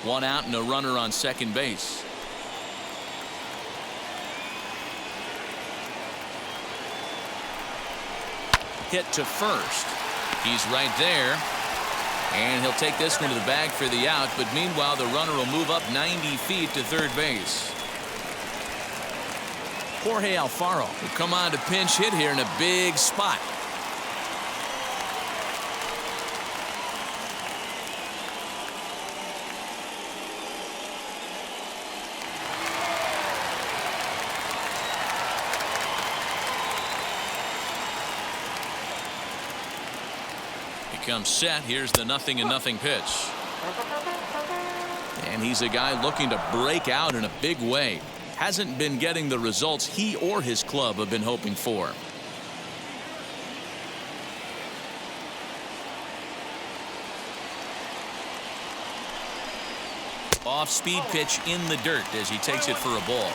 One out and a runner on second base. Hit to first. He's right there. And he'll take this one to the bag for the out. But meanwhile, the runner will move up 90 feet to third base. Jorge Alfaro will come on to pinch hit here in a big spot. Comes set. Here's the 0-0 pitch. And he's a guy looking to break out in a big way. Hasn't been getting the results he or his club have been hoping for. Off-speed pitch in the dirt as he takes it for a ball.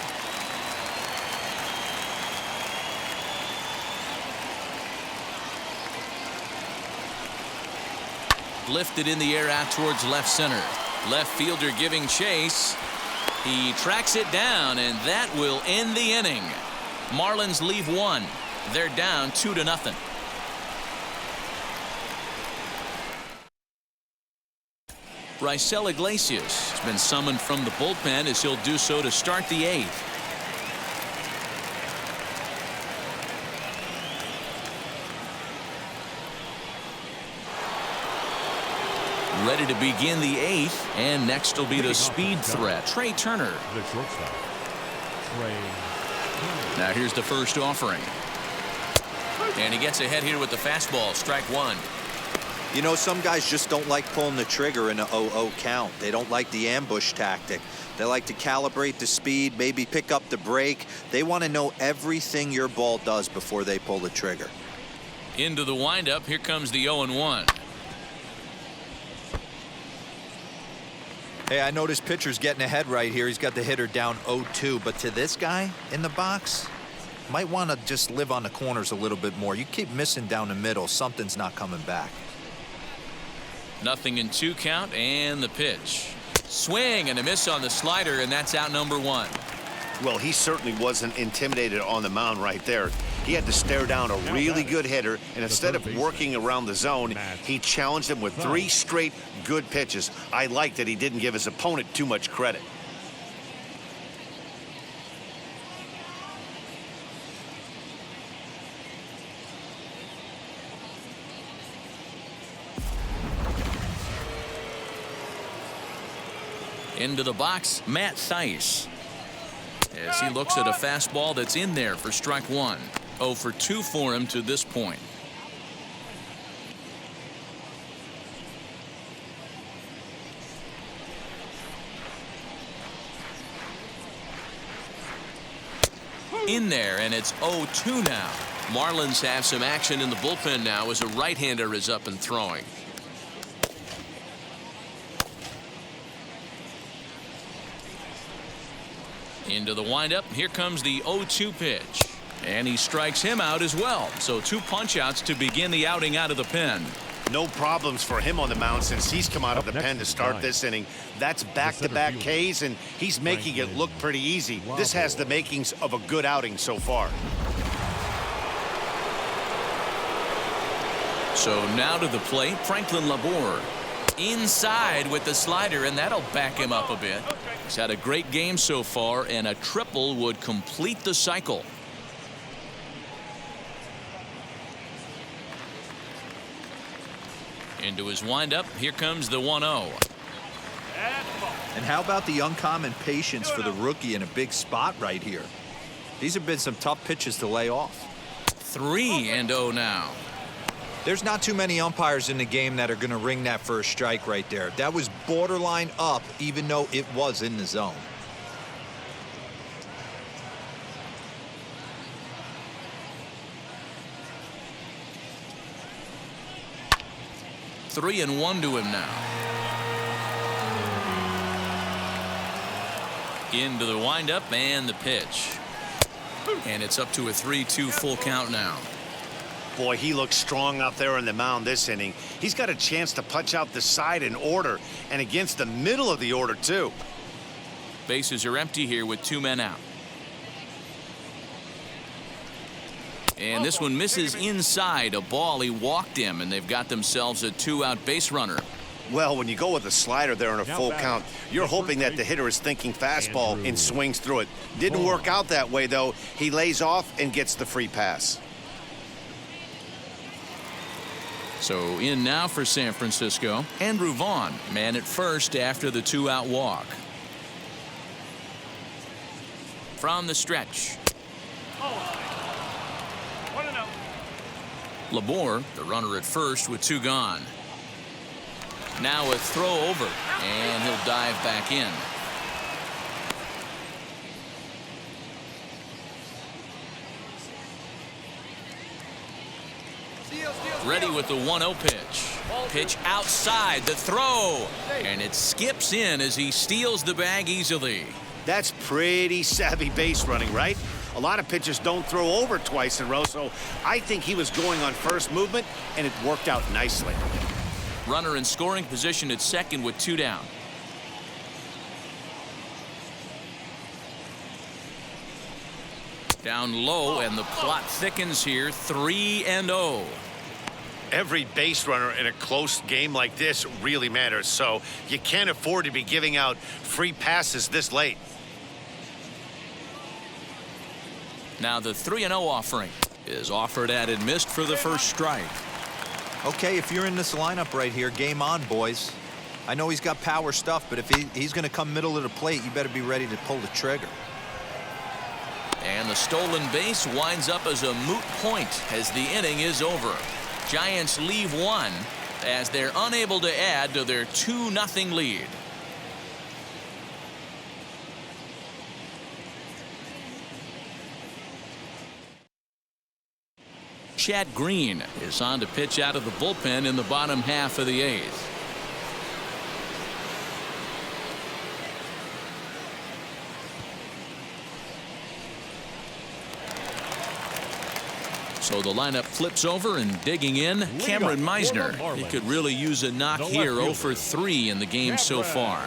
Lifted in the air out towards left center. Left fielder giving chase. He tracks it down, and that will end the inning. Marlins leave one. They're down 2-0. Raisel Iglesias has been summoned from the bullpen as he'll do so to start the eighth. Ready to begin the eighth, and next will be the speed threat, Trey Turner. The shortstop, Trey Turner. Now here's the first offering. And he gets ahead here with the fastball, strike one. You know, some guys just don't like pulling the trigger in a 0-0 count. They don't like the ambush tactic. They like to calibrate the speed, maybe pick up the brake. They want to know everything your ball does before they pull the trigger. Into the windup, here comes the 0-1. Hey, I noticed pitcher's getting ahead right here. He's got the hitter down 0-2, but to this guy in the box, might want to just live on the corners a little bit more. You keep missing down the middle, something's not coming back. 0-2 count, and the pitch. Swing and a miss on the slider, and that's out number one. Well, he certainly wasn't intimidated on the mound right there. He had to stare down a really good hitter, and instead of working around the zone, he challenged him with 3 straight good pitches. I like that he didn't give his opponent too much credit. Into the box, Matt Thaiss, as he looks at a fastball that's in there for strike one. 0 for 2 for him to this point. In there, and it's 0-2 now. Marlins have some action in the bullpen now as a right-hander is up and throwing. Into the windup. Here comes the 0-2 pitch. And he strikes him out as well. So 2 punch-outs to begin the outing out of the pen. No problems for him on the mound since he's come out of the pen to start this inning. That's back-to-back Ks, and he's making it look pretty easy. This has the makings of a good outing so far. So now to the plate, Franklin Labor. Inside with the slider, and that'll back him up a bit. He's had a great game so far, and a triple would complete the cycle. Into his windup, here comes the 1-0. And how about the uncommon patience for the rookie in a big spot right here? These have been some tough pitches to lay off. 3-0 now. There's not too many umpires in the game that are going to ring that first strike right there. That was borderline up, even though it was in the zone. Three and 1 to him now. Into the windup and the pitch. And it's up to a 3-2 full count now. Boy, he looks strong out there on the mound this inning. He's got a chance to punch out the side in order, and against the middle of the order, too. Bases are empty here with 2 men out. And this one misses inside. A ball. He walked him, and they've got themselves a 2-out base runner. Well, when you go with a slider there in a full count, you're hoping that the hitter is thinking fastball and swings through it. Didn't work out that way, though. He lays off and gets the free pass. So in now for San Francisco, Andrew Vaughn, man at first after the 2-out walk. From the stretch. Labor, the runner at first with 2 gone. Now a throw over, and he'll dive back in. Ready with the 1-0 pitch. Pitch outside, the throw, and it skips in as he steals the bag easily. That's pretty savvy base running, right? A lot of pitchers don't throw over twice in a row, so I think he was going on first movement, and it worked out nicely. Runner in scoring position at second with 2 down. Down low, and the plot thickens here. 3-0. Every base runner in a close game like this really matters, so you can't afford to be giving out free passes this late. Now the 3-0 offering is offered at and missed for the first strike. Okay, if you're in this lineup right here, game on, boys. I know he's got power stuff, but if he's going to come middle of the plate, you better be ready to pull the trigger. And the stolen base winds up as a moot point as the inning is over. Giants leave 1 as they're unable to add to their 2-0 lead. Chad Green is on to pitch out of the bullpen in the bottom half of the 8th. So the lineup flips over, and digging in, Cameron Meisner. He could really use a knock here. 0 for 3 in the game so far.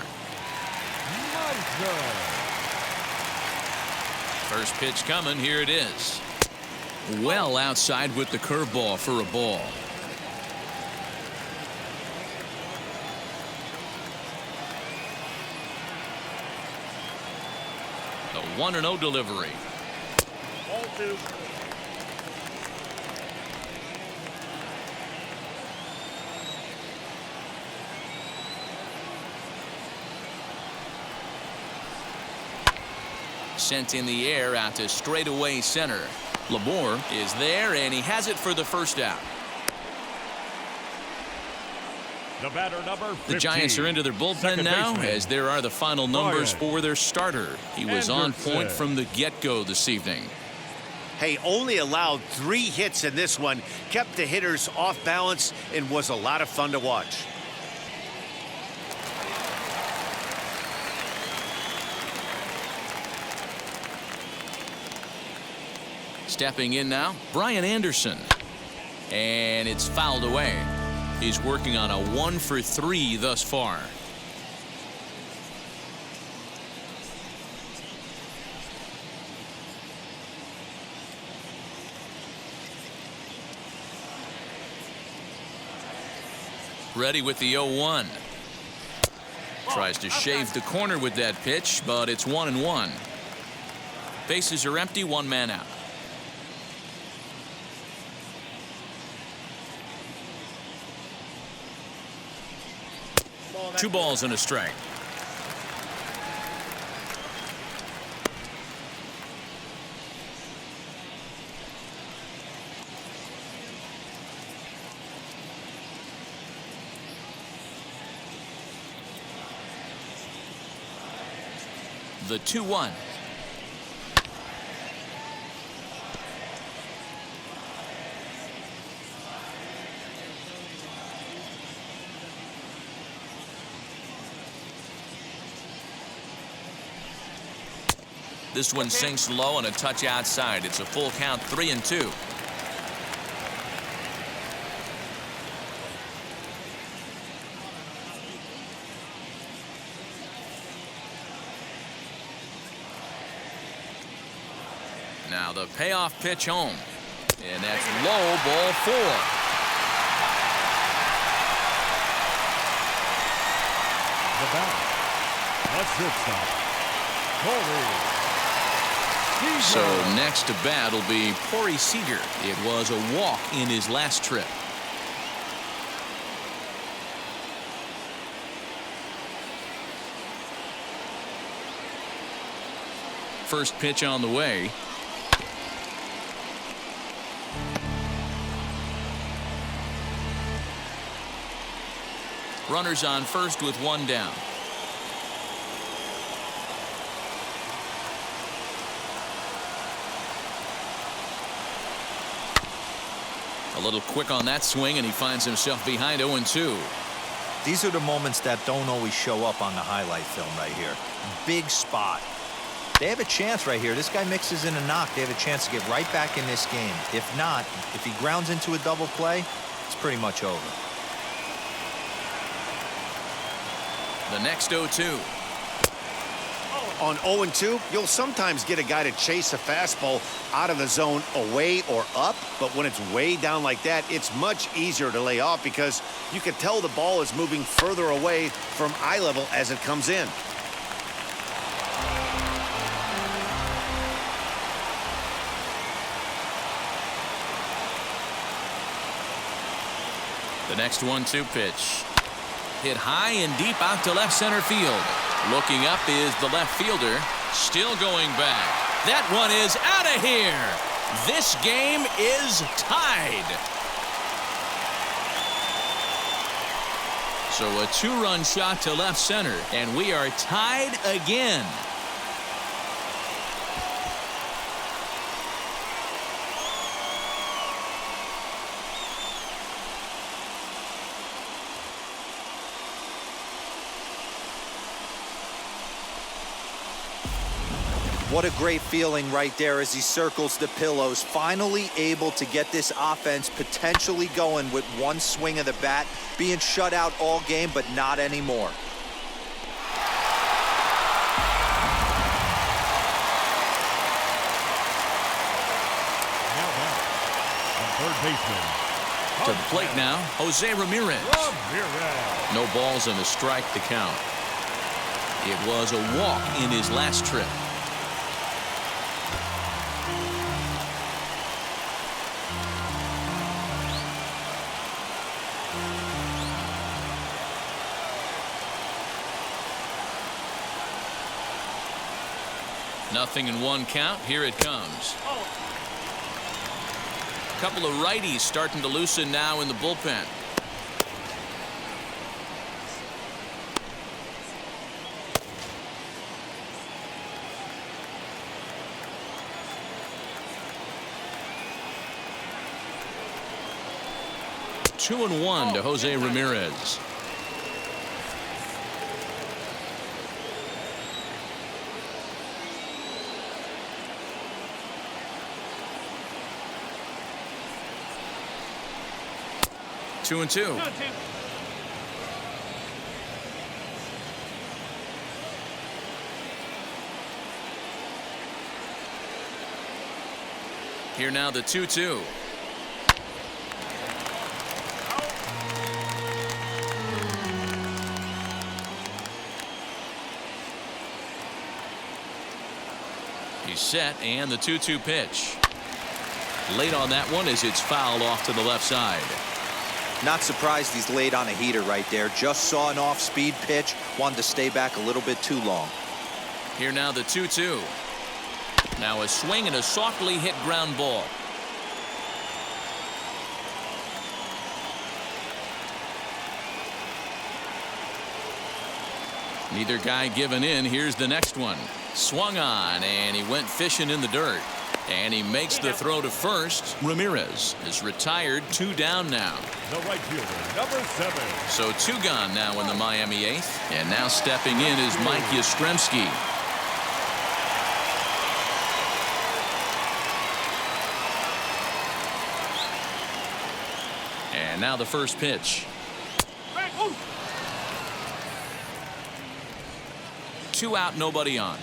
First pitch coming. Here it is. Well outside with the curveball for a ball. The 1-0 delivery. Ball 2. Sent in the air out to straightaway center. Labor is there, and he has it for the first out. The batter, number 15. The Giants are into their bullpen now, as there are the final numbers for their starter. He was on point from the get-go this evening. Hey, only allowed 3 hits in this one, kept the hitters off balance, and was a lot of fun to watch. Stepping in now, Brian Anderson. And it's fouled away. He's working on a 1 for 3 thus far. Ready with the 0-1. Tries to shave the corner with that pitch, but it's 1-1. Bases are empty, 1 man out. 2 balls and a strike. The 2-1. This one sinks low and a touch outside. It's a full count, 3-2. Now the payoff pitch home. And that's low, ball 4. The bat. A shortstop. Corey. So next to bat will be Corey Seager. It was a walk in his last trip. First pitch on the way. Runners on first with 1 down. A little quick on that swing, and he finds himself behind 0-2. These are the moments that don't always show up on the highlight film right here. Big spot. They have a chance right here. This guy mixes in a knock. They have a chance to get right back in this game. If not, if he grounds into a double play, it's pretty much over. The next 0-2. On 0-2, you'll sometimes get a guy to chase a fastball out of the zone away or up, but when it's way down like that, it's much easier to lay off because you can tell the ball is moving further away from eye level as it comes in. The next 1-2 pitch. Hit high and deep out to left center field. Looking up is the left fielder. Still going back. That one is out of here. This game is tied. So a 2-run shot to left center, and we are tied again. What a great feeling right there as he circles the pillows. Finally able to get this offense potentially going with 1 swing of the bat. Being shut out all game, but not anymore. Now back. Third baseman. To the plate now, Jose Ramirez. No balls and a strike to count. It was a walk in his last trip. Nothing in 1 count. Here it comes. A couple of righties starting to loosen now in the bullpen. Two and one to Jose Ramirez. Two and two. Here now the 2-2. He's set, and the 2-2 pitch. Late on that one as it's fouled off to the left side. Not surprised he's laid on a heater right there. Just saw an off-speed pitch, wanted to stay back a little bit too long. Here now the 2-2. Now a swing and a softly hit ground ball. Neither guy giving in. Here's the next one. Swung on, and he went fishing in the dirt. And he makes the throw to first. Ramirez is retired. 2 down now. The right fielder, number 7. So 2 gone now in the Miami 8th. And now stepping in is Mike Yastrzemski. And now the first pitch. 2 out, nobody on.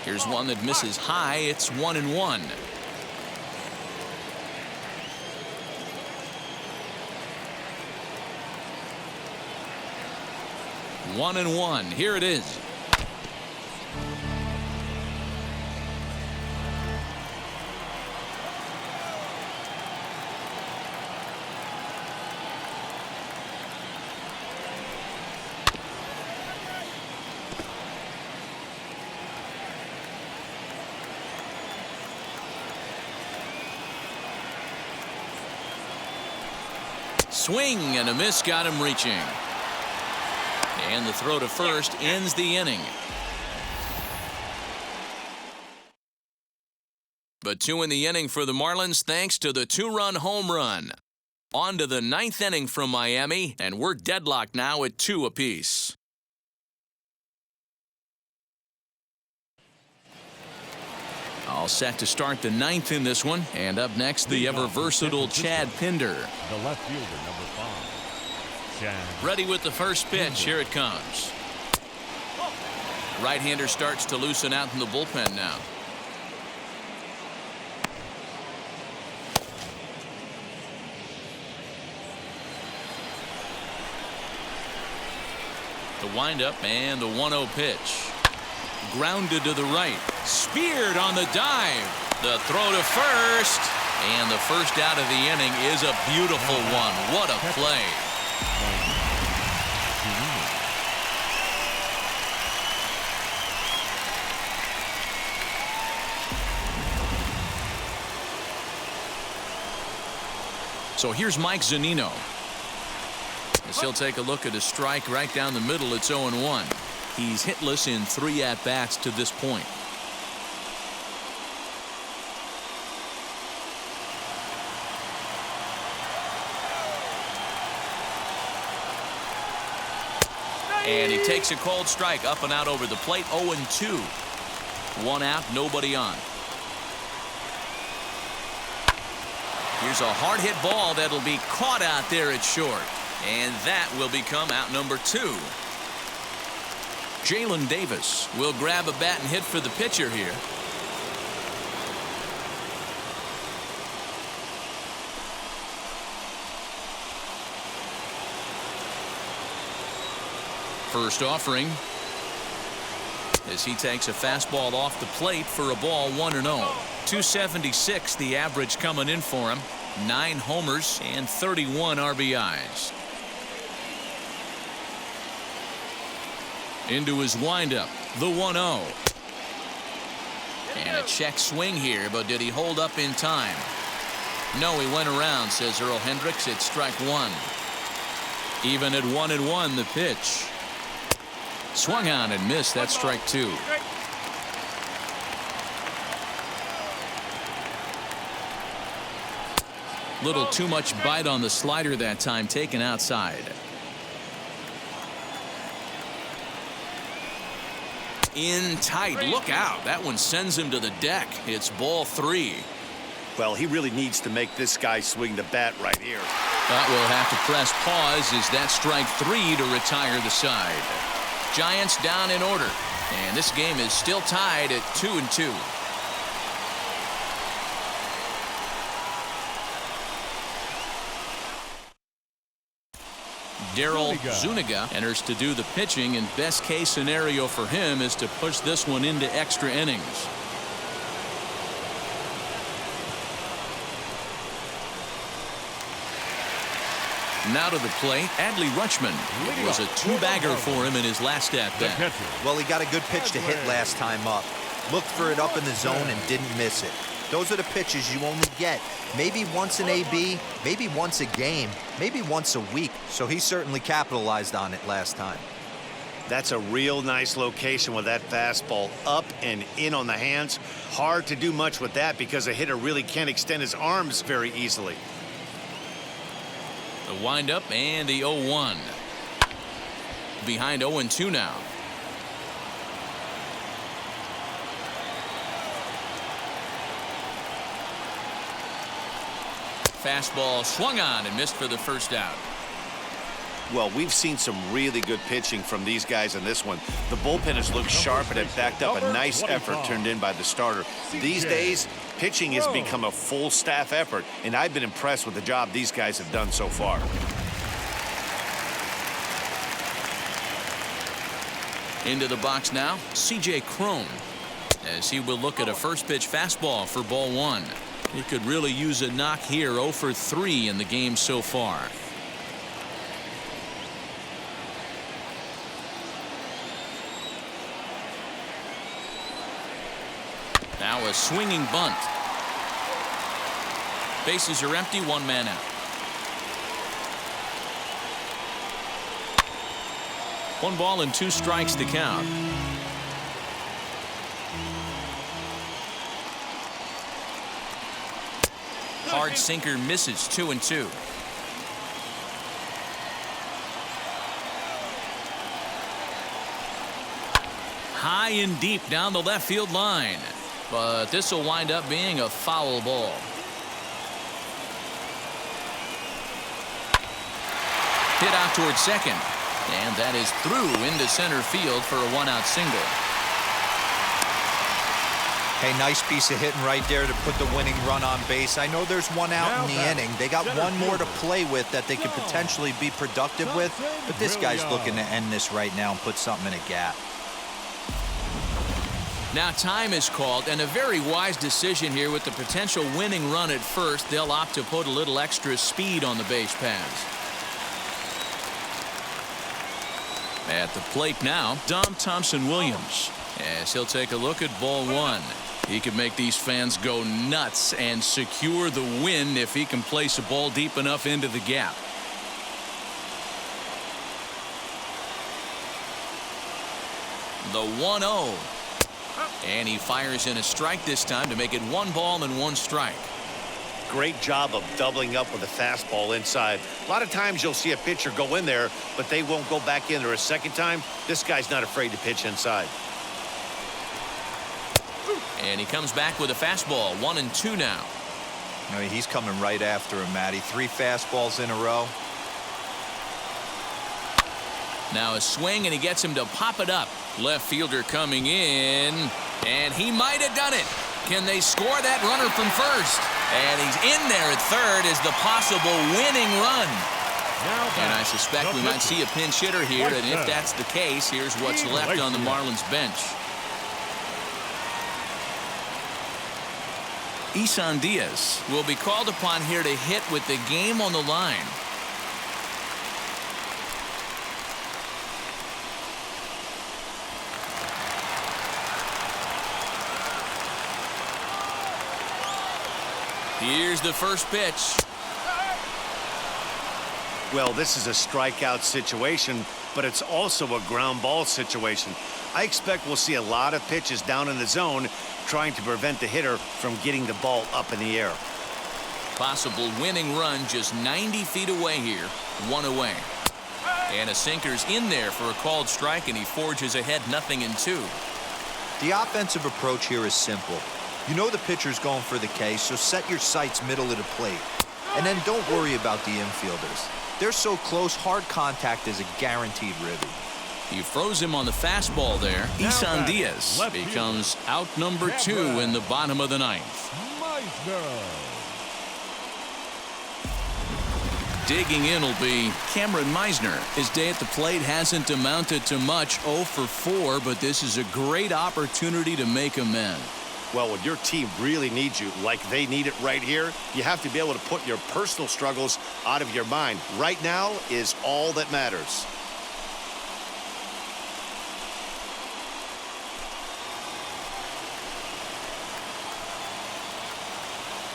Here's one that misses high. It's 1-1. One and one. Here it is. Swing and a miss got him reaching. And the throw to first ends the inning. But 2 in the inning for the Marlins thanks to the 2-run home run. On to the 9th inning from Miami, and we're deadlocked now at 2 apiece. All set to start the 9th in this one. And up next, the ever-versatile Chad Pinder. The left fielder, number 5. Chad. Ready with the first pitch. Here it comes. Right-hander starts to loosen out in the bullpen now. The windup and the 1-0 pitch. Grounded to the right. Speared on the dive. The throw to first. And the first out of the inning is a beautiful one. What a play. So here's Mike Zunino. As he'll take a look at a strike right down the middle. It's 0-1. He's hitless in 3 at-bats to this point. And he takes a cold strike up and out over the plate. 0-2. 1 out, nobody on. Here's a hard hit ball that'll be caught out there at short. And that will become out number 2. Jalen Davis will grab a bat and hit for the pitcher here. First offering as he takes a fastball off the plate for a ball. 1-0. 276 the average coming in for him. 9 homers and 31 RBIs. Into his windup, the 1-0. And a check swing here, but did he hold up in time? No, he went around, says Earl Hendricks. It's strike 1. Even at 1-1, the pitch. Swung on and missed. That's strike 2. Little too much bite on the slider that time, taken outside. In tight. Look out. That one sends him to the deck. It's ball 3. Well, he really needs to make this guy swing the bat right here. But we'll have to press pause as that strike 3 to retire the side. Giants down in order. And this game is still tied at 2-2. Daryl Zuniga enters to do the pitching, and best case scenario for him is to push this one into extra innings. Now to the plate, Adley Rutschman. It was a two-bagger for him in his last at-bat. Well, he got a good pitch to hit last time up. Looked for it up in the zone and didn't miss it. Those are the pitches you only get maybe once an AB, maybe once a game, maybe once a week. So he certainly capitalized on it last time. That's a real nice location with that fastball up and in on the hands. Hard to do much with that because a hitter really can't extend his arms very easily. The windup and the 0-1. Behind 0-2 now. Fastball swung on and missed for the first out. Well, we've seen some really good pitching from these guys in this one. The bullpen has looked sharp and it backed up a nice effort turned in by the starter. These days, pitching has become a full staff effort, and I've been impressed with the job these guys have done so far. Into the box now, C.J. Cron, as he will look at a first pitch fastball for ball one. He could really use a knock here. 0 for 3 in the game so far. Now a swinging bunt. Bases are empty, one man out. 1 ball and 2 strikes to count. Hard sinker misses. 2-2. High and deep down the left field line, but this will wind up being a foul ball. Hit out towards second, and that is through into center field for a 1-out single. Hey, nice piece of hitting right there to put the winning run on base. I know there's 1 out in the inning. They got 1 more to play with that they could potentially be productive with, but this guy's looking to end this right now and put something in a gap. Now time is called, and a very wise decision here with the potential winning run at first. They'll opt to put a little extra speed on the base paths. At the plate now, Dom Thompson-Williams, as he'll take a look at ball one. He could make these fans go nuts and secure the win if he can place a ball deep enough into the gap. The 1-0. And he fires in a strike this time to make it 1 ball and 1 strike. Great job of doubling up with a fastball inside. A lot of times you'll see a pitcher go in there, but they won't go back in there a second time. This guy's not afraid to pitch inside. And he comes back with a fastball. 1-2 now. I mean, he's coming right after him, Matty. 3 fastballs in a row. Now a swing, and he gets him to pop it up. Left fielder coming in, and he might have done it. Can they score that runner from first? And he's in there at third as the possible winning run. And I suspect we might see a pinch hitter here, and if that's the case, here's what's left on the Marlins bench. Isan Diaz will be called upon here to hit with the game on the line. Here's the first pitch. Well, this is a strikeout situation, but it's also a ground ball situation. I expect we'll see a lot of pitches down in the zone trying to prevent the hitter from getting the ball up in the air. Possible winning run just 90 feet away here. 1 away. And a sinker's in there for a called strike, and he forges ahead 0-2. The offensive approach here is simple. You know the pitcher's going for the K, so set your sights middle of the plate. And then don't worry about the infielders. They're so close, hard contact is a guaranteed ribby. He froze him on the fastball there. Isan Diaz becomes out number 2 in the bottom of the 9th. Digging in will be Cameron Meisner. His day at the plate hasn't amounted to much. 0 for 4, but this is a great opportunity to make amends. Well, when your team really needs you, like they need it right here, you have to be able to put your personal struggles out of your mind. Right now is all that matters.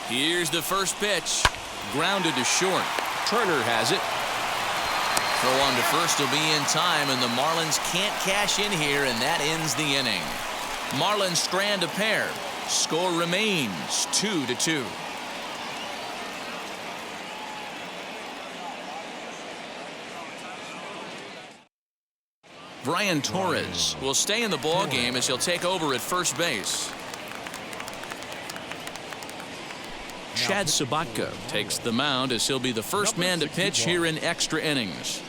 Here's the first pitch. Grounded to short. Turner has it. Throw on to first will be in time, and the Marlins can't cash in here, and that ends the inning. Marlins strand a pair. Score remains 2-2. Brian Torres will stay in the ball game as he'll take over at first base. Chad Sabatka takes the mound as he'll be the first man to pitch here in extra innings.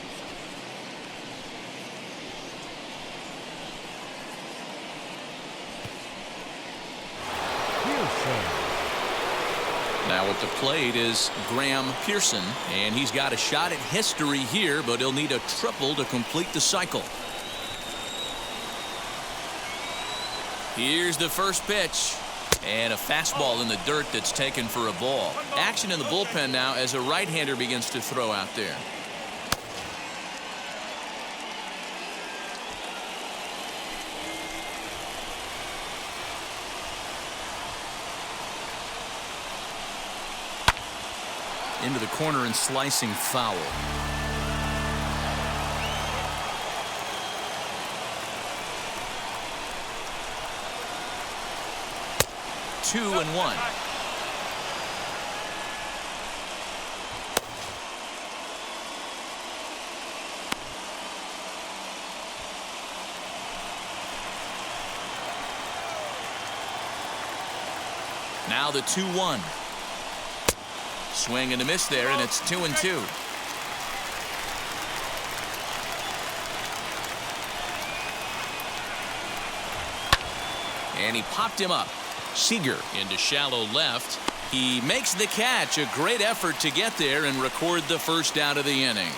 Now at the plate is Graham Pearson, and he's got a shot at history here, but he'll need a triple to complete the cycle. Here's the first pitch. And a fastball in the dirt that's taken for a ball. Action in the bullpen now as a right-hander begins to throw out there. Into the corner and slicing foul. Two and one. Now the 2-1. Swing and a miss there, and it's 2-2. And he popped him up. Seager into shallow left. He makes the catch. A great effort to get there and record the first out of the inning.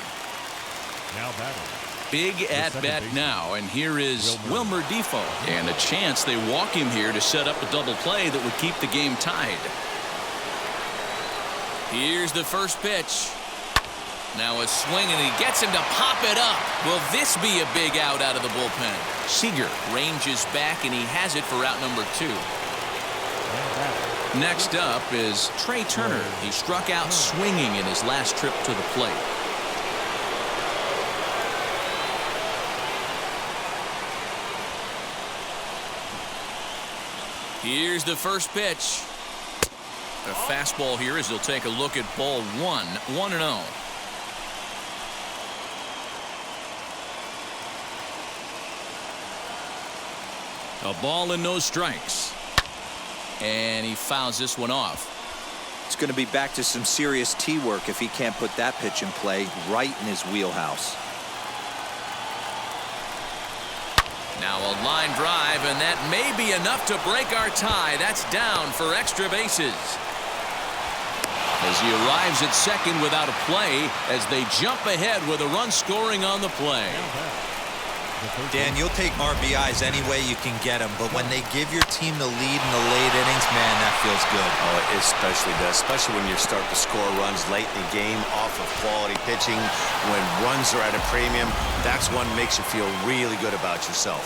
Now batting. Big at bat now, and here is Wilmer Defoe, and a chance they walk him here to set up a double play that would keep the game tied. Here's the first pitch. Now a swing, and he gets him to pop it up. Will this be a big out of the bullpen? Seager ranges back, and he has it for out number 2. Next up is Trey Turner. He struck out swinging in his last trip to the plate. Here's the first pitch. A fastball here as he'll take a look at ball 1. 1-0. A ball and no strikes. And he fouls this one off. It's going to be back to some serious tee work if he can't put that pitch in play right in his wheelhouse. Now a line drive, and that may be enough to break our tie. That's down for extra bases. As he arrives at second without a play, as they jump ahead with a run scoring on the play. Dan, you'll take RBIs any way you can get them, but when they give your team the lead in the late innings, man, that feels good. Oh, it especially does, especially when you start to score runs late in the game off of quality pitching. When runs are at a premium, that's one makes you feel really good about yourself.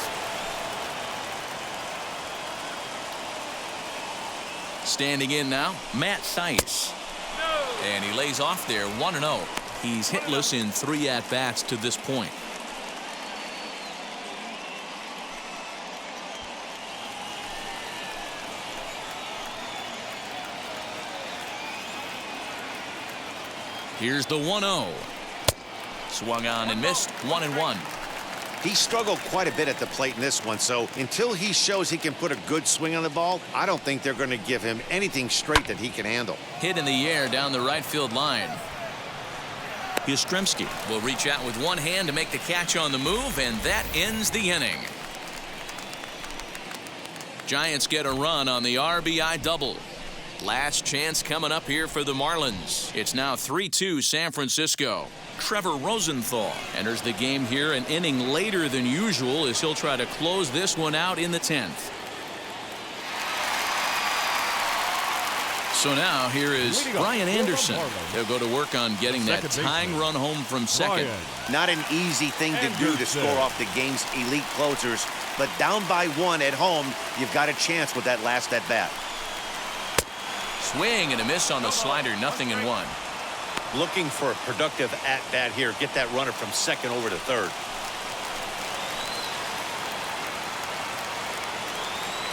Standing in now, Matt Theis. And he lays off there 1-0. He's hitless in 3 at-bats to this point. Here's the 1-0. Swung on and missed. 1-1. He struggled quite a bit at the plate in this one, so until he shows he can put a good swing on the ball, I don't think they're going to give him anything straight that he can handle. Hit in the air down the right field line. Yastrzemski will reach out with one hand to make the catch on the move, and that ends the inning. Giants get a run on the RBI double. Last chance coming up here for the Marlins. It's now 3-2 San Francisco. Trevor Rosenthal enters the game here an inning later than usual as he'll try to close this one out in the 10th. So now here is Brian Anderson. He'll go to work on getting that tying run home from second. Not an easy thing to do to score off the game's elite closers, but down by 1 at home, you've got a chance with that last at bat. Swing and a miss on the slider, 0-1. Looking for a productive at bat here. Get that runner from second over to third.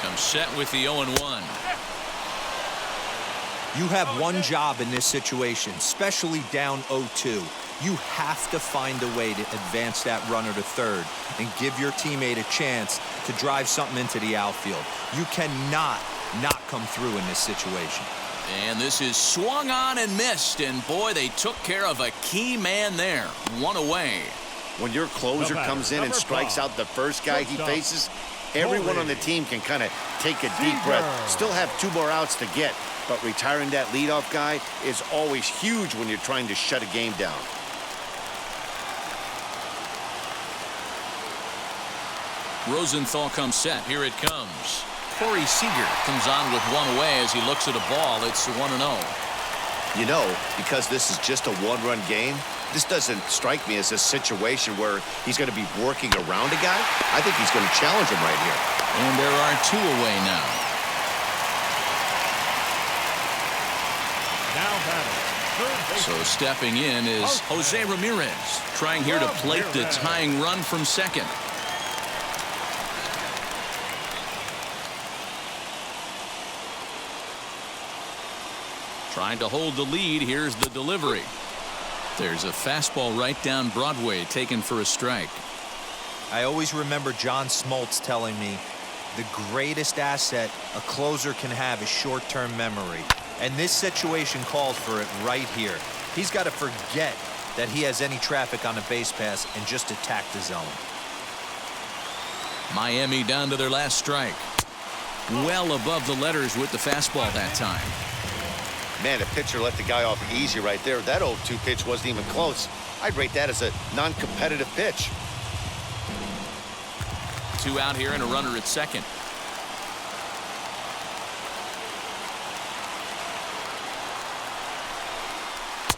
Comes set with the 0-1. You have one job in this situation, especially down 0-2. You have to find a way to advance that runner to third and give your teammate a chance to drive something into the outfield. You cannot not come through in this situation. And this is swung on and missed, and boy, they took care of a key man there. 1 away. When your closer comes in and strikes out the first guy he faces, everyone on the team can kind of take a deep breath. Still have 2 more outs to get, but retiring that leadoff guy is always huge when you're trying to shut a game down. Rosenthal comes set. Here it comes. Corey Seager comes on with 1 away as he looks at a ball. It's 1-0. You know, because this is just a 1-run game, this doesn't strike me as a situation where he's going to be working around a guy. I think he's going to challenge him right here. And there are 2 away now. So stepping in is Jose Ramirez, trying here to plate the tying run from second. Trying to hold the lead. Here's the delivery. There's a fastball right down Broadway, taken for a strike. I always remember John Smoltz telling me the greatest asset a closer can have is short-term memory. And this situation calls for it right here. He's got to forget that he has any traffic on a base pass and just attack the zone. Miami down to their last strike. Well above the letters with the fastball that time. Man, the pitcher let the guy off easy right there. That 0-2 pitch wasn't even close. I'd rate that as a non-competitive pitch. 2 out here and a runner at second.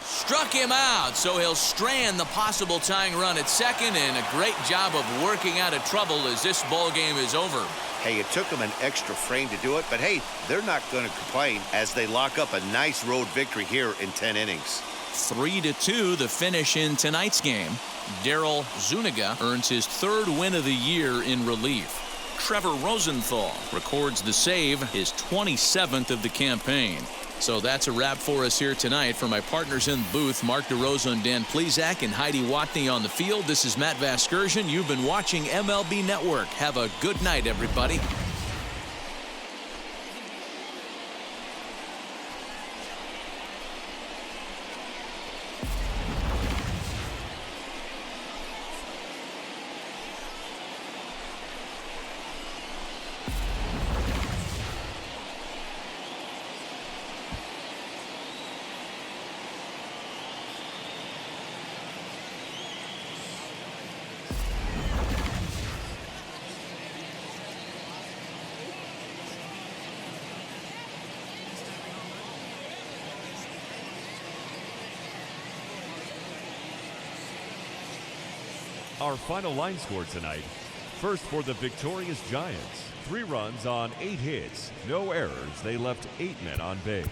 Struck him out, so he'll strand the possible tying run at second, and a great job of working out of trouble as this ball game is over. Hey, it took them an extra frame to do it, but hey, they're not going to complain as they lock up a nice road victory here in 10 innings. 3-2 the finish in tonight's game. Daryl Zuniga earns his 3rd win of the year in relief. Trevor Rosenthal records the save, his 27th of the campaign. So that's a wrap for us here tonight. For my partners in the booth, Mark DeRosa and Dan Plesac and Heidi Watney on the field, this is Matt Vasgersian. You've been watching MLB Network. Have a good night, everybody. Our final line score tonight. First for the victorious Giants. 3 runs on 8 hits. No errors. They left 8 men on base.